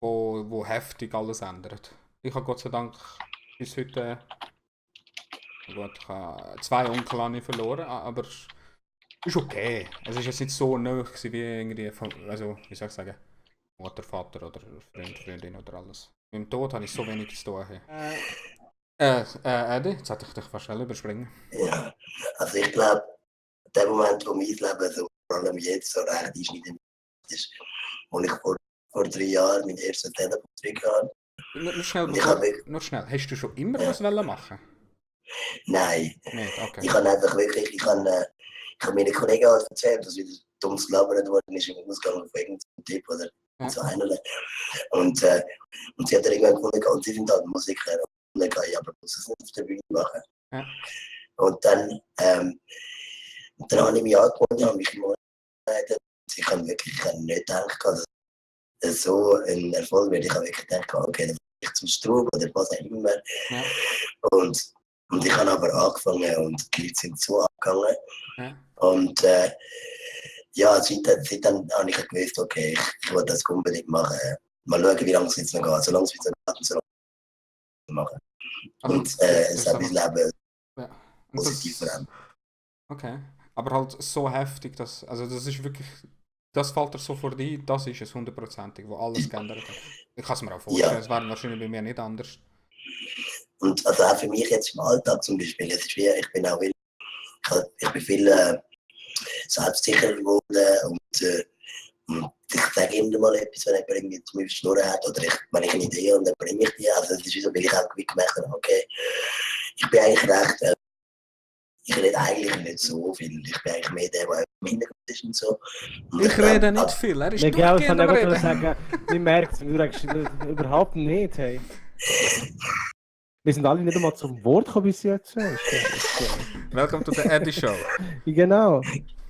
wo heftig alles ändert. Ich habe Gott sei Dank bis heute gut, ich habe 2 Onkel habe ich verloren, aber es ist okay. Es ist jetzt nicht so nahe gewesen wie irgendwie, also wie soll ich sagen, Mutter, Vater oder Freund, Freundin oder alles. Mit dem Tod habe ich so wenig zu tun. Eddie, jetzt hätte ich dich fast schnell überspringen. Ja, also ich glaube, der Moment, wo mein Leben so, vor allem jetzt so recht einschneidend ist, wo ich vor 3 Jahren mein erstes Telefon habe. Nur schnell, Ich habe nur schnell. Hast du schon immer was wollen machen? Nein, Nicht, okay. ich habe einfach wirklich, ich habe meinen Kollegen halt erzählt, dass wieder dummes gelabert worden ist im Ausgang auf irgendeinen Tipp oder so einer. Und sie hat dann irgendwann gefunden, und sie sind halt Musiker. Und dann kann ich aber muss es nicht auf der Bühne machen. Ja. Und dann habe ich mich angemeldet, habe mich immer angemeldet. Ich habe wirklich nicht gedacht, dass es so ein Erfolg wird. Ich habe wirklich gedacht, okay, dann bin ich zum Strub oder was auch immer. Ja. Und ich habe aber angefangen und die Leute sind so abgegangen. Ja. Und ja, seitdem habe ich gewusst, okay, ich will das unbedingt machen. Mal schauen, wie lange es jetzt noch geht. Solange es jetzt noch geht, so lange machen. Also, Und es hat mein Leben positiv verändert. Okay. Aber halt so heftig, dass, also das ist wirklich, das fällt dir so vor dir, das ist es 100%, wo alles geändert hat. Ich kann es mir auch vorstellen, es wäre wahrscheinlich bei mir nicht anders. Und also auch für mich jetzt im Alltag zum Beispiel, es ist wie, ich bin viel selbstsicherer geworden und ich sage immer mal etwas, wenn jemand irgendwie zu mir Schnurren hat oder wenn ich eine Idee habe, dann bringe ich die. Also das ist wie so, weil ich auch gemerkt habe, okay, ich bin eigentlich recht, ich rede eigentlich nicht so viel. Ich bin eigentlich mehr der, der im Hintergrund ist und so. Und ich rede nicht viel, er ist durchgehend am Reden. Sagen, man merkt es, du redest überhaupt nicht, hey. Wir sind alle nicht einmal zum Wort gekommen bis jetzt. Welcome to the Eddie Show. Genau.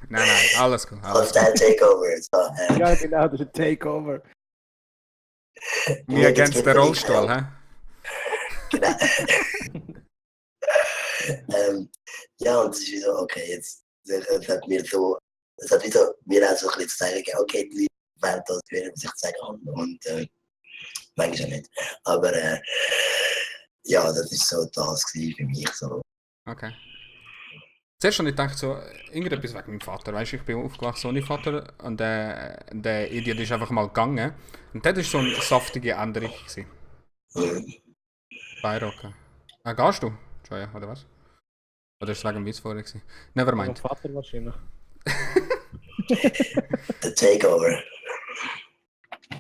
Nein, alles gut. Alles der Takeover. So, ja, genau, das ist ein Takeover. Mir against den Rollstuhl, hä? Genau. Ja, und es ist wie so, okay, jetzt es hat mir so, es hat wieder mir auch so ein bisschen zu zeigen, okay, die Leute wollen das hören, was ich zu sagen habe. Und manchmal auch nicht. Aber ja, das ist so das gewesen für mich. So. Okay. Zuerst habe ich gedacht, so, irgendetwas wegen meinem Vater. Weißt du, ich bin aufgewachsen ohne Vater und der Idiot ist einfach mal gegangen. Und das war so eine saftige Änderung. Beirocken. Gehst du? Joya, oder was? Oder ist es wegen dem Witz vorher gewesen? Nevermind. Vater wahrscheinlich. Der Takeover.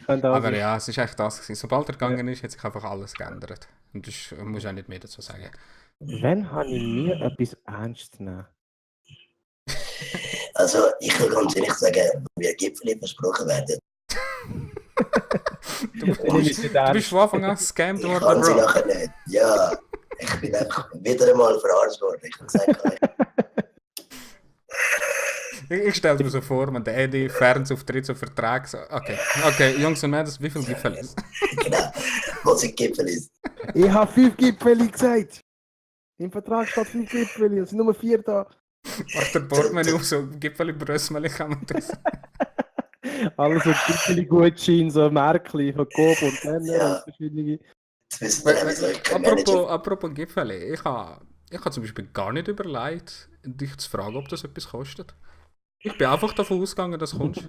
Aber ja, es ist echt das gewesen. Sobald er gegangen ist, hat sich einfach alles geändert. Und das muss ich auch nicht mehr dazu sagen. Wann habe ich nie etwas ernst zu nehmen? Also, ich kann ganz ehrlich sagen, wie Gipfel versprochen werden. Du bist von Anfang an gescammt Ich worden, kann sie Bro. nachher nicht. Ja, ich bin einfach wieder einmal verarscht worden. Ich kann sagen, Ich stelle mir so vor, wenn der Eddie Fernsehauftritt so Vertrag so, okay, Jungs und Mädels, wie viel Gipfel ist? genau, was ein Gipfel ist. Ich habe 5 Gipfel gesagt. Im Vertrag steht 5 Gipfel, es sind nur 4 da. Macht der Portemonnaie auf so Gipfel Brösmeli kann man das. Alles so Gipfeli-Gutschein, so Märkli von Coop und dann Ja. verschiedene. Das wissen wir nicht, wieso ich kein Manager. Apropos Gipfel, ich habe zum Beispiel gar nicht überlegt, dich zu fragen, ob das etwas kostet. Ich bin einfach davon ausgegangen, dass du kommst.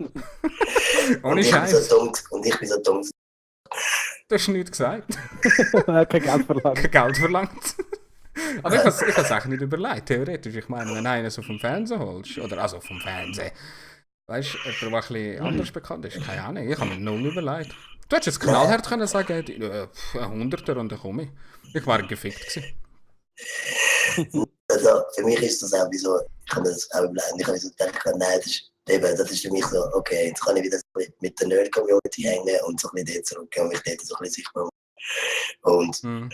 Ohne Scheiß. Und ich bin so dumm. Du hast nichts gesagt. Kein Geld verlangt. Kein Geld verlangt. Aber ich habe es echt nicht überlegt, theoretisch. Ich meine, wenn einer so vom Fernsehen holst, oder also vom Fernsehen, weißt du, jemand, der ein bisschen anders bekannt ist, keine Ahnung, ich habe mir null überlegt. Du hättest jetzt knallhart können sagen, ein Hunderter und dann komme ich. Ich war gefickt gewesen. Also für mich ist das auch wie so, ich habe das auch überlegt, ich habe so gedacht, nein, das ist für mich so, okay, jetzt kann ich wieder so ein bisschen mit der Nerd-Community hängen und so ein bisschen dort zurückgehen und mich dort so ein bisschen sichtbar machen. Und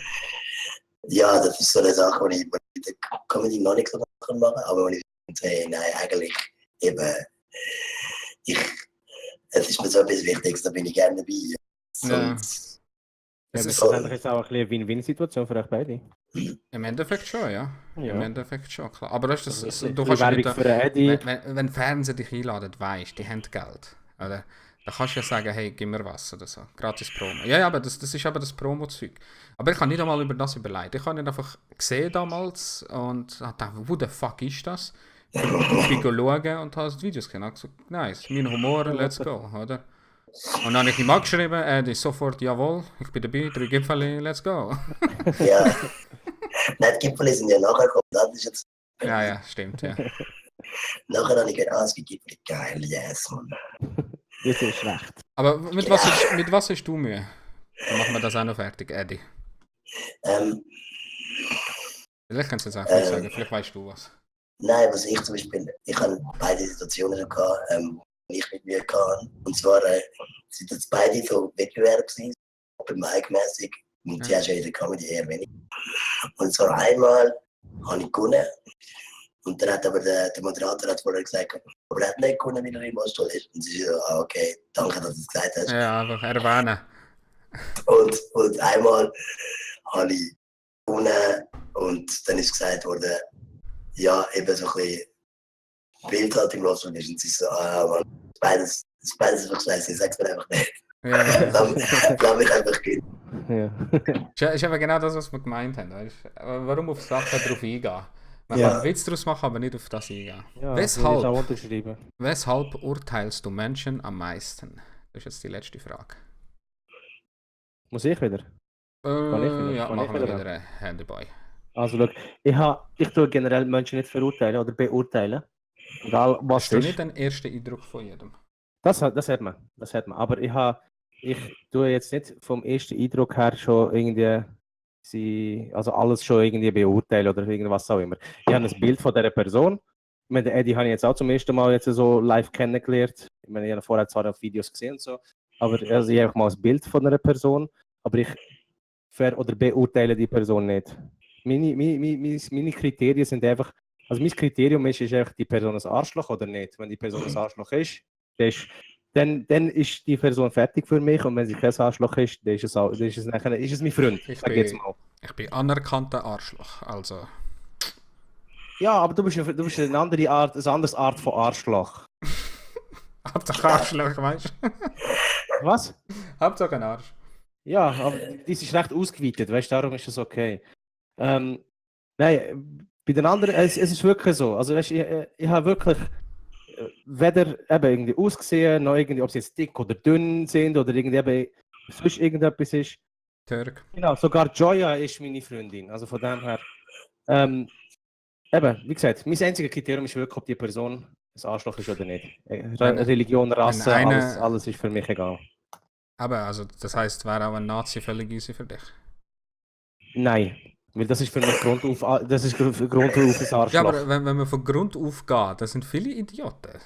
ja, das ist so eine Sache, die ich mit der Comedy noch nicht so machen kann, aber wenn ich sage, nein, eigentlich eben, es ist mir so etwas Wichtiges, da bin ich gerne dabei. Ja. Und Ja, ist schlussendlich ist es auch ein bisschen eine Win-Win-Situation für euch beide. Im Endeffekt schon, ja. Ja. Im Endeffekt schon, klar. Aber das ist Also, das, ein du bisschen kannst ja Werbung nicht, für den Eddie. wenn Fernsehen dich einladet, weisst, die haben Geld. Oder? Da kannst du ja sagen, hey, gib mir was oder so. Gratis Promo. Ja, aber das ist aber das Promo-Zeug. Aber ich habe nicht einmal über das überlegt. Ich habe nicht einfach gesehen damals und habe gedacht, wo the fuck ist das? Ich bin schauen und habe die Videos gesehen. Ich habe gesagt, nice, mein Humor, let's go, oder? Und dann habe ich ihm angeschrieben, er ist sofort, jawohl, ich bin dabei, 3 Gipfeli, let's go. ja, nein, die Gipfel sind ja nachher gekommen, das ist jetzt, Ja, stimmt, ja. nachher habe ich gedacht, es gibt Gipfel, geil, yes, Mann. Das ist schlecht. Aber mit was hast du Mühe? Dann machen wir das auch noch fertig, Eddie. Vielleicht kannst du es einfach nicht sagen, vielleicht weißt du was. Nein, was ich zum Beispiel, ich habe beide Situationen schon gehabt, wo ich mit mir hatte. Und zwar sind jetzt beide so Wettbewerbe gewesen, Open Mic mäßig, und die hast du ja in der Comedy eher wenig. Und zwar einmal habe ich gewonnen. Und dann hat aber der Moderator hat vorher gesagt, aber er hat nicht gewonnen, wie er im Mostel ist. Und sie so, okay, danke, dass du es gesagt hast. Ja, einfach erwähnen. Und einmal habe ich gewonnen und dann ist gesagt worden, ja, eben so ein bisschen wild halt im Mostel ist. Und sie so, man, beides einfach scheiße, ich sag's mir einfach nicht. Ja. Lass mich einfach gehen. Ja. Ist aber genau das, was wir gemeint haben. Weißt? Warum auf Sachen drauf eingehen? Man Ja. kann Witz daraus machen, aber nicht auf das eingehen. Ja, das ist auch Weshalb, unterschrieben. weshalb urteilst du Menschen am meisten? Das ist jetzt die letzte Frage. Muss ich wieder? wieder? Ja, Kann machen ich wir wieder? wieder einen Handyboy. Also, schau, ich tue generell Menschen nicht verurteilen oder beurteilen. Egal was Hast du ist. nicht den ersten Eindruck von jedem? Das hat man. Aber ich tue jetzt nicht vom ersten Eindruck her schon irgendwie also alles schon irgendwie beurteilen oder irgendwas auch immer. Ich habe ein Bild von dieser Person. Ich meine, den Eddie habe ich jetzt auch zum ersten Mal jetzt so live kennengelernt. Ich meine, ich habe vorher zwar auf Videos gesehen und so, aber also ich habe mal ein Bild von einer Person, aber ich beurteile die Person nicht. Meine Kriterien sind einfach, also mein Kriterium ist einfach, die Person ein Arschloch oder nicht. Wenn die Person ein Arschloch ist, dann ist die Person fertig für mich, und wenn sie kein Arschloch ist, dann ist es mein Freund. Ich Sag jetzt mal. bin anerkannter Arschloch, also... Ja, aber du bist eine andere Art, eine andere Art von Arschloch. Hauptsache Arschloch, weißt du? Was? Hauptsache ein Arsch. Ja, aber das ist recht ausgeweitet, weißt du, darum ist das okay. Nein, bei den anderen, es ist wirklich so. Also, weißt, ich habe wirklich weder eben irgendwie ausgesehen, noch irgendwie, ob sie jetzt dick oder dünn sind oder irgendwie eben sonst irgendetwas ist. Türk. Genau, sogar Joya ist meine Freundin. Also von dem her. Eben, wie gesagt, mein einziges Kriterium ist wirklich, ob die Person ein Arschloch ist oder nicht. Religion, Rasse, alles ist für mich egal. Aber also, das heisst, wäre auch ein Nazi völlig easy für dich? Nein, weil das ist für mich Grund auf ein Arschloch. Ja, aber wenn man von Grund auf geht, das sind viele Idioten.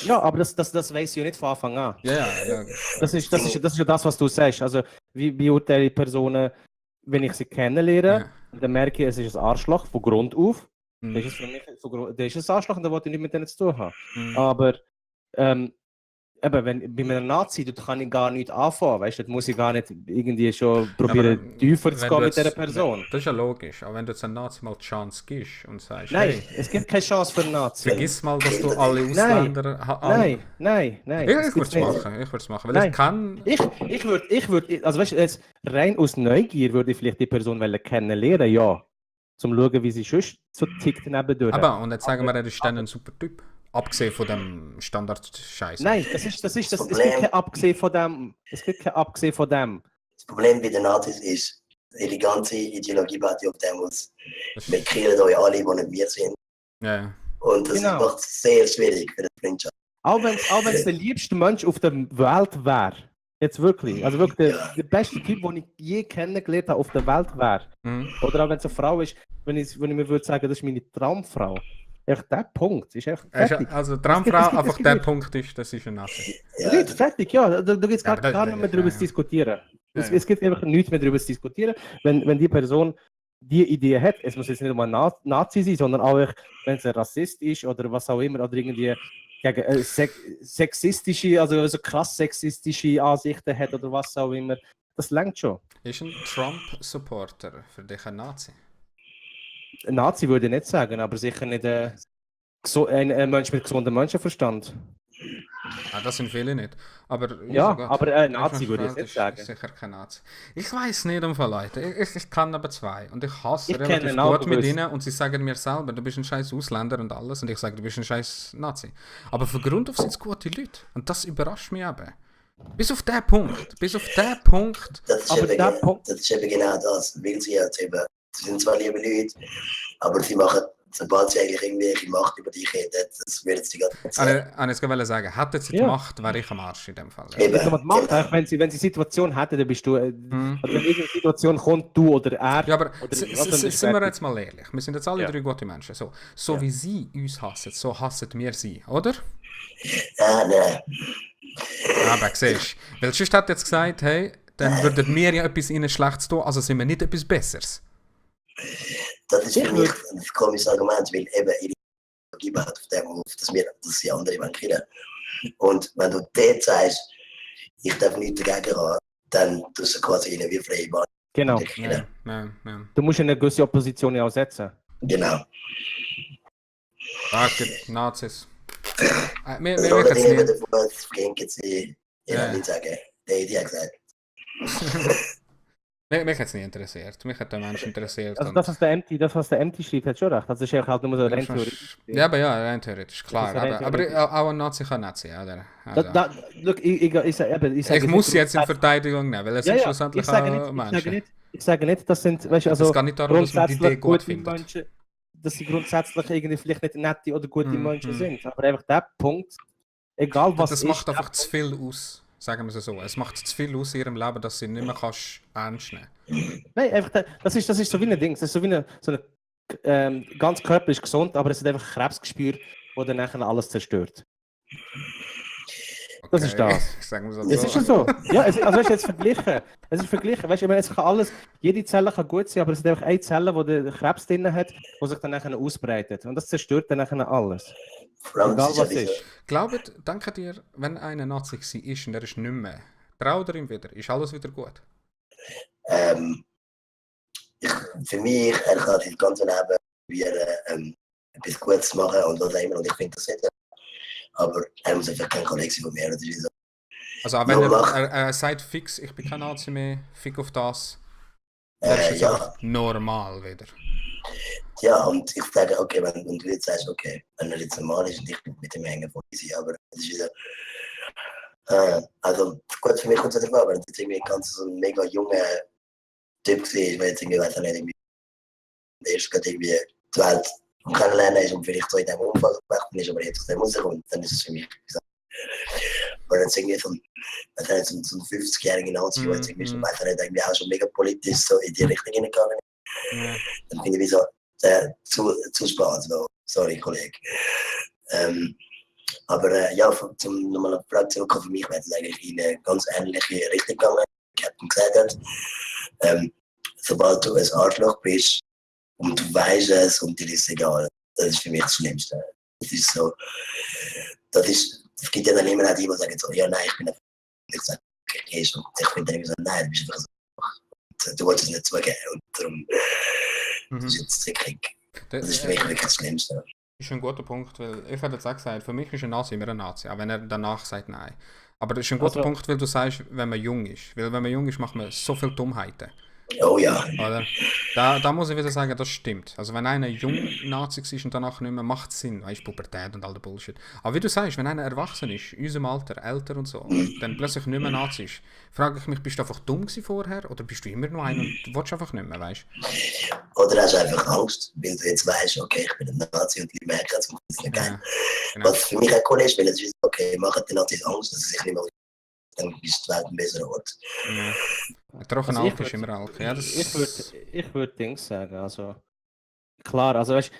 Ja, aber das weiss ich ja nicht von Anfang an. Ja. Das ist ja das, was du sagst. Also, wie beurteile ich Personen, wenn ich sie kennenlerne, dann merke ich, es ist ein Arschloch von Grund auf. Das ist für mich das ist ein Arschloch und da wollte ich nicht mit denen zu tun haben. Aber eben, bei einem Nazi, da kann ich gar nicht anfangen, weißt du, da muss ich gar nicht irgendwie schon probieren, tiefer zu gehen mit dieser Person. Das ist ja logisch, aber wenn du jetzt einem Nazi mal die Chance gibst und sagst, Nein, hey, es gibt keine Chance für einen Nazi. Vergiss mal, dass du alle Ausländer... Nein. Ich würde es machen, weil ich kann... Ich würde, also weißt du, jetzt rein aus Neugier würde ich vielleicht die Person kennenlernen, ja. Zum schauen, wie sie sonst so tickt nebendurch. Aber, und jetzt sagen wir, er ist dann ein super Typ. Abgesehen von dem Standard-Scheiß. Nein, es gibt kein Abgesehen von dem. Es gibt kein Abgesehen von dem. Das Problem bei den Nazis ist, ihre ganze Ideologie baut auf dem aus. Wir killen euch alle, die nicht wir sind. Ja. Und das macht es sehr schwierig für die Freundschaft. Auch wenn es der liebste Mensch auf der Welt wäre, Jetzt wirklich. Also wirklich Ja. der beste Typ, den ich je kennengelernt habe auf der Welt wäre. Mhm. Oder auch wenn es eine Frau ist, wenn ich mir würde sagen, das ist meine Traumfrau. Echt der Punkt. Ist echt fertig. Also Es Traumfrau, gibt einfach nicht. der Punkt ist, das ist ein Nazi. Ja, Nicht, fertig, ja. Da gibt es Ja, gar, aber das- gar nicht mehr darüber ja, zu ja. diskutieren. Ja, Es, ja. es gibt einfach nichts mehr darüber zu diskutieren. Wenn die Person die Idee hat, es muss jetzt nicht mal ein Nazi sein, sondern auch, wenn es ein Rassist ist oder was auch immer, oder irgendwie gegen sexistische, also so krass sexistische Ansichten hat oder was auch immer, das langt schon. Ist ein Trump-Supporter für dich ein Nazi? Ein Nazi würde ich nicht sagen, aber sicher nicht ein Mensch mit gesundem Menschenverstand. Das sind viele nicht. Aber Ja, Gott, aber ein Nazi Menschenverstand würde ich jetzt nicht ist sagen. sicher kein Nazi. Ich weiß nicht im Fall, Leute. Ich kenne aber zwei. Und ich hasse Ich kenne relativ ihn auch gut mit bewusst. ihnen. Und sie sagen mir selber, du bist ein scheiß Ausländer und alles. Und ich sage, du bist ein scheiß Nazi. Aber von Grund auf sind es gute Leute. Und das überrascht mich eben. Bis auf den Punkt. das ist, Aber eben, der Punkt- das ist eben genau das. Weil sie halt eben, sie sind zwar liebe Leute, aber sie machen, sobald sie eigentlich irgendwelche Macht über dich hätten, das wird sie gerade nicht sagen. Ich wollte sagen, hätte sie die Ja. Macht, wäre ich am Arsch in dem Fall. Ja. Eben, Nicht nur die Macht, genau. eigentlich, wenn sie Situation hätten, dann bist du. Mhm. Also wenn irgendeine Situation kommt, du oder er. Ja, aber oder sind wir jetzt mal ehrlich. Wir sind jetzt alle Ja. drei gute Menschen. So Ja. wie sie uns hassen, so hassen wir sie, oder? Ja, nein. Aber siehst du, weil sonst hat jetzt gesagt, hey, dann würden wir ja etwas ihnen Schlechtes tun, also sind wir nicht etwas Besseres. Das ist für mich ein komisches Argument, weil eben ihre Ideologie baut auf dem auf, dass sie andere kennen. Und wenn du dort sagst, ich darf nichts dagegen haben, dann tust du quasi ihnen wie freie Bahn. Genau. Ja, ja, ja. Du musst eine gewisse Opposition ja auch setzen. Genau. Danke, Nazis. Wir Also, oder jetzt Dinge nicht. davon vergehen sie, Ja. nicht sagen. Der Idee hat gesagt. Mich hat es nicht interessiert. Mich hat der Mensch interessiert. Also und- das, was der Empty schreibt, hat schon recht. Das ist ja halt nur so rein theoretisch. Ja, aber ja, rein theoretisch, klar. Das ist rein Aber theoretisch. auch ein Nazi kann Nazi, oder? Also. Look, ich sage Ich muss jetzt in Verteidigung nehmen, weil es Ja, sind ja, schlussendlich ich sage auch Menschen. ich sage nicht, das sind, weißt du, also Es geht nicht darum, dass man die Idee grundsätzlich gut gute findet. Menschen, dass sie grundsätzlich irgendwie vielleicht nicht nette oder gute Mhm, Menschen mhm. sind. Aber einfach der Punkt, egal was Das ist, macht der einfach zu viel aus, sagen wir es so. Es macht zu viel aus in ihrem Leben, dass sie nicht mehr kannst ernst nehmen. Nein, einfach das ist so wie ein Ding. Das ist so wie eine ganz Körper ist gesund, aber es hat einfach Krebsgespür, das dann nachher alles zerstört. Das ist das. Sagen wir Es ist schon so. Ja, also weißt du, jetzt verglichen. Es ist verglichen. Weißt du, ich meine, es kann alles, jede Zelle kann gut sein, aber es ist einfach eine Zelle, die den Krebs drin hat, die sich dann nachher ausbreitet. Und das zerstört dann nachher alles. Vor allem, Egal es ist ja was wie so, ist. Denkt ihr, wenn einer Nazi war und er ist nicht mehr, traut er ihm wieder, ist alles wieder gut? für mich, er kann das ganze Leben probieren, etwas Gutes zu machen und was auch immer. Und ich finde das nicht. Aber er muss einfach kein Kollege sein von mir. Das ist so. Also auch wenn Ja, mach. er sagt fix, ich bin kein Nazi mehr, fick auf das, dann ist es Ja. einfach normal wieder. Ja, und ich sage, okay, wenn du jetzt sagst, okay, wenn er jetzt normal ist und ich mit dem hängen von easy, aber das ist so. Also gut, für mich kommt es nicht vor, wenn es jetzt irgendwie ganz so ein mega junger Typ war, der jetzt irgendwie, weiß ich nicht, irgendwie erst gerade irgendwie die Welt kennenlernen ist und vielleicht so in diesem Umfeld gewachsen ist, aber jetzt aus dem rauskommt, dann ist es für mich gesagt. Oder jetzt irgendwie so ein 50-jähriger Nazi, der jetzt irgendwie schon, weiß ich nicht, irgendwie auch schon mega politisch so in die Richtung hineingegangen ist, Ja. dann finde ich wie so zu spät, so. Sorry, Kollege. Aber ja, zum nochmal eine Frage zurückkommen, für mich wäre es eigentlich in eine ganz ähnliche Richtung gegangen. Ich habe gesagt, sobald du ein Arschloch bist und du weißt es und dir ist es egal, das ist für mich das Schlimmste. Das ist so, es gibt ja dann immer auch die, die sagen so, ja, nein, ich bin einfach, und ich sage, okay, gehst und ich finde dann immer so, nein, du bist einfach so, und du wolltest es nicht zugeben und darum, das ist jetzt der Krieg. Das ist für mich wirklich das Schlimmste. Ist ein guter Punkt, weil ich hätte jetzt auch gesagt, für mich ist ein Nazi immer ein Nazi, auch wenn er danach sagt nein. Aber das ist ein guter Also- Punkt, weil du sagst, wenn man jung ist. Weil wenn man jung ist, macht man so viele Dummheiten. Oh ja. Oder? Da muss ich wieder sagen, das stimmt. Also wenn einer jung Nazi ist und danach nicht mehr, macht es Sinn. Weißt du, Pubertät und all der Bullshit. Aber wie du sagst, wenn einer erwachsen ist, in unserem Alter, älter und so, und dann plötzlich nicht mehr Nazi ist, frage ich mich, bist du einfach dumm gewesen vorher oder bist du immer noch ein und du willst einfach nicht mehr, weißt du? Oder hast du einfach Angst, weil du jetzt weißt, okay, ich bin ein Nazi und die merken, es macht es nicht geil. Ja, genau. Was für mich auch cool ist, weil es ist okay, machen die Nazis Angst, dass sie sich nicht mehr dann ist die Welt ein besserer Ort. Ja. Trocken Also Alk ist immer Alk. Ja, das Ich würd Dings sagen, also klar, also weißt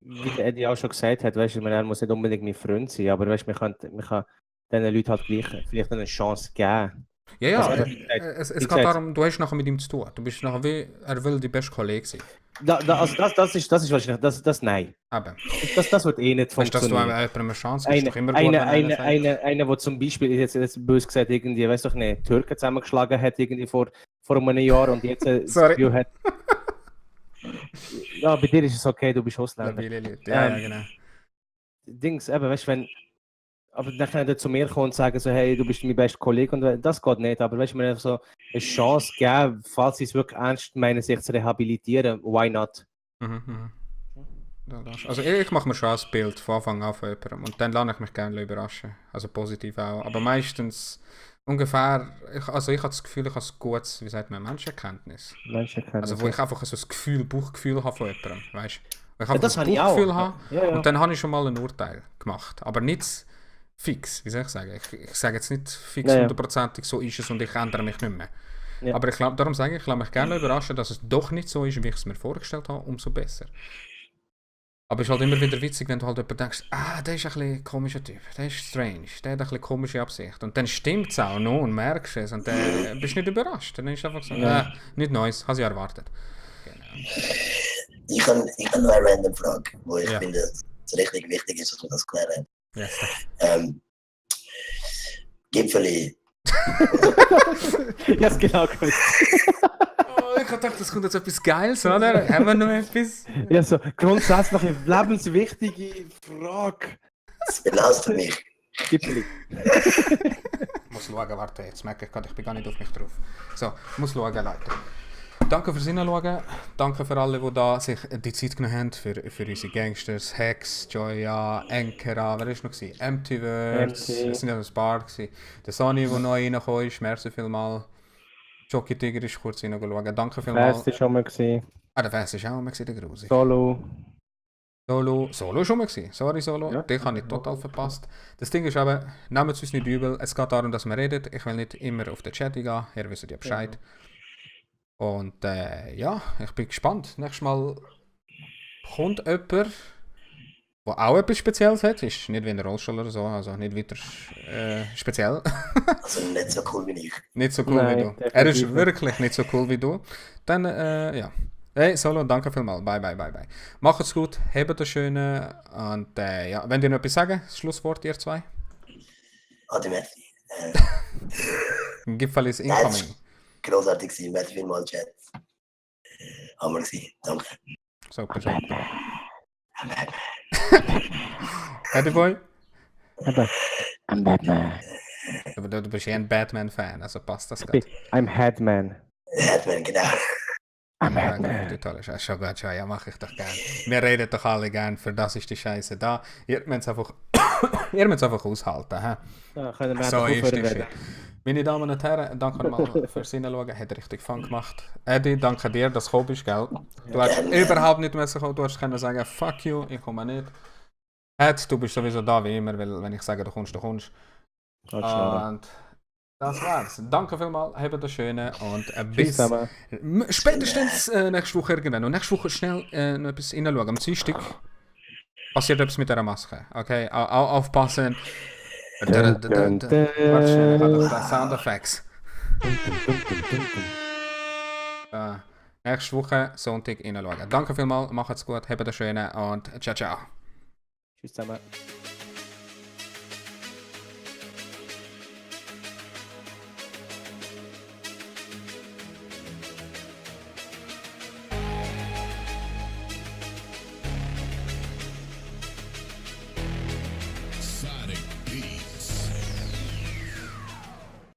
wie der Eddie auch schon gesagt hat, weißt du, er muss nicht unbedingt mein Freund sein, aber weißt man kann diesen Leuten halt gleich vielleicht eine Chance geben. ja, Also, es wie geht gesagt- darum, du hast nachher mit ihm zu tun. Du bist nachher wie, er will die beste Kollege sein. Also das ist wahrscheinlich, das nein. Eben. Das wird eh nicht Weißt du, dass du funktionieren. jemandem eine Chance gibst, ist doch immer gut, wenn einer sagt. Einer, der zum Beispiel, jetzt bös gesagt, irgendwie, weiß doch nicht, Türken zusammengeschlagen hat, irgendwie vor einem Jahr und jetzt das Sorry. Gefühl hat. Ja, bei dir ist es okay, du bist Ausländer. Labile Leute. Ja, genau. Dings, eben, weißt du, wenn. Aber dann kann er zu mir kommen und sagen, so, hey, du bist mein bester Kollege und das geht nicht. Aber weißt du, mir einfach so eine Chance geben, falls sie es wirklich ernst meinen, sich zu rehabilitieren, why not? Also ich mache mir schon ein Bild von Anfang an von jemandem und dann lasse ich mich gerne überraschen. Also positiv auch. Aber meistens ungefähr, ich habe das Gefühl, ich habe ein gutes, wie sagt man, Menschenkenntnis. Also wo ich einfach so ein Bauchgefühl habe von jemandem, weißt du? Ich einfach das ein habe ich auch. Bauchgefühl habe Ja. und dann habe ich schon mal ein Urteil gemacht. Aber nicht fix, wie soll ich sagen? Ich sage jetzt nicht fix Ja. 100%, so ist es und ich ändere mich nicht mehr. Ja. Aber darum sage ich lasse mich gerne überraschen, dass es doch nicht so ist, wie ich es mir vorgestellt habe, umso besser. Aber es ist halt immer wieder witzig, wenn du halt jemand denkst, der ist ein bisschen ein komischer Typ, der ist strange, der hat ein bisschen komische Absicht. Und dann stimmt es auch noch und merkst es und dann bist du nicht überrascht. Dann ist es einfach so, nicht Neues, habe ich erwartet. Genau. Ich habe noch eine random Frage, wo ich Ja. finde, dass es richtig wichtig ist, dass wir das klären. Yes. Gipfeli. Ja, genau gewusst. Oh, ich habe gedacht, das kommt jetzt etwas Geiles, oder? Haben wir noch etwas? Ja, so grundsätzlich eine lebenswichtige Frage. Das belastet mich. Gipfeli. Ich muss schauen, warte, jetzt merke ich gerade, ich bin gar nicht auf mich drauf. So, ich muss schauen, Leute. Danke fürs Hinschauen. Danke für alle, die da sich die Zeit genommen haben für unsere Gangsters, Hex, Joya, Enkera, wer war noch gewesen? MTverse, es sind ja ein paar gewesen. Der Sony, der neu reingekommen ist, merci vielmals. Jockey Tiger ist kurz hineinschauen. Danke vielmals. Fest ist schon mal gesehen. Der Fest ist auch mal gewesen, der Grusi. Solo. Solo ist schon mal gewesen. Sorry, Solo. Ja. Den habe ich total verpasst. Das Ding ist aber, nehmt es uns nicht übel. Es geht darum, dass man redet. Ich will nicht immer auf den Chat gehen. Ihr wisst ja Bescheid. Und ja, ich bin gespannt. Nächstes Mal kommt jemand, der auch etwas Spezielles hat. Ist nicht wie ein Rollstuhl oder so, also nicht weiter speziell. Also nicht so cool wie ich. Nicht so cool Nein, wie du. definitiv Er ist nicht. wirklich nicht so cool wie du. Dann, ja. Hey, Solo, danke vielmals. Bye, bye, bye, bye. Macht's gut, habt das Schöne. Und ja, wenn ihr noch etwas sagen, das Schlusswort, ihr zwei. Adi, merci. Gipfel ist incoming. Großartig gewesen. Merci vielmals, Chat. Hammer gewesen. Danke. Super, super. Hey, Boy. I'm Batman. Aber du bist ja ein Batman-Fan, also passt das gerade. I'm Headman. Hatman, genau. I'm Ja, Headman. gut, toll, ist schon gut, ja, mache ich doch gern. Wir reden doch alle gern, für das ist die Scheiße da. Ihr müsst einfach, ihr müsst einfach aushalten. He? Ja, können wir So einfach ist aufhören die reden. Shit. Meine Damen und Herren, danke mal fürs Hinschauen, hat richtig Fun gemacht. Eddie, danke dir, dass du gekommen bist, gell? Du hast überhaupt nicht müssen kommen, du hast können sagen, fuck you, ich komme nicht. Du bist sowieso da wie immer, weil wenn ich sage, du kommst, du kommst. Halt schnell. Und das war's. Danke vielmals, habt das Schöne und Tschüss bis zusammen. spätestens nächste Woche irgendwann. Und nächste Woche schnell noch etwas hineinschauen. Am Dienstag passiert etwas mit dieser Maske. Okay, aufpassen. Warte schnell, ich habe doch Sound Effects. Nächste Woche, Sonntag, hineinschauen. Danke vielmals, macht's gut, habt das Schöne und ciao, ciao. Tschüss zusammen.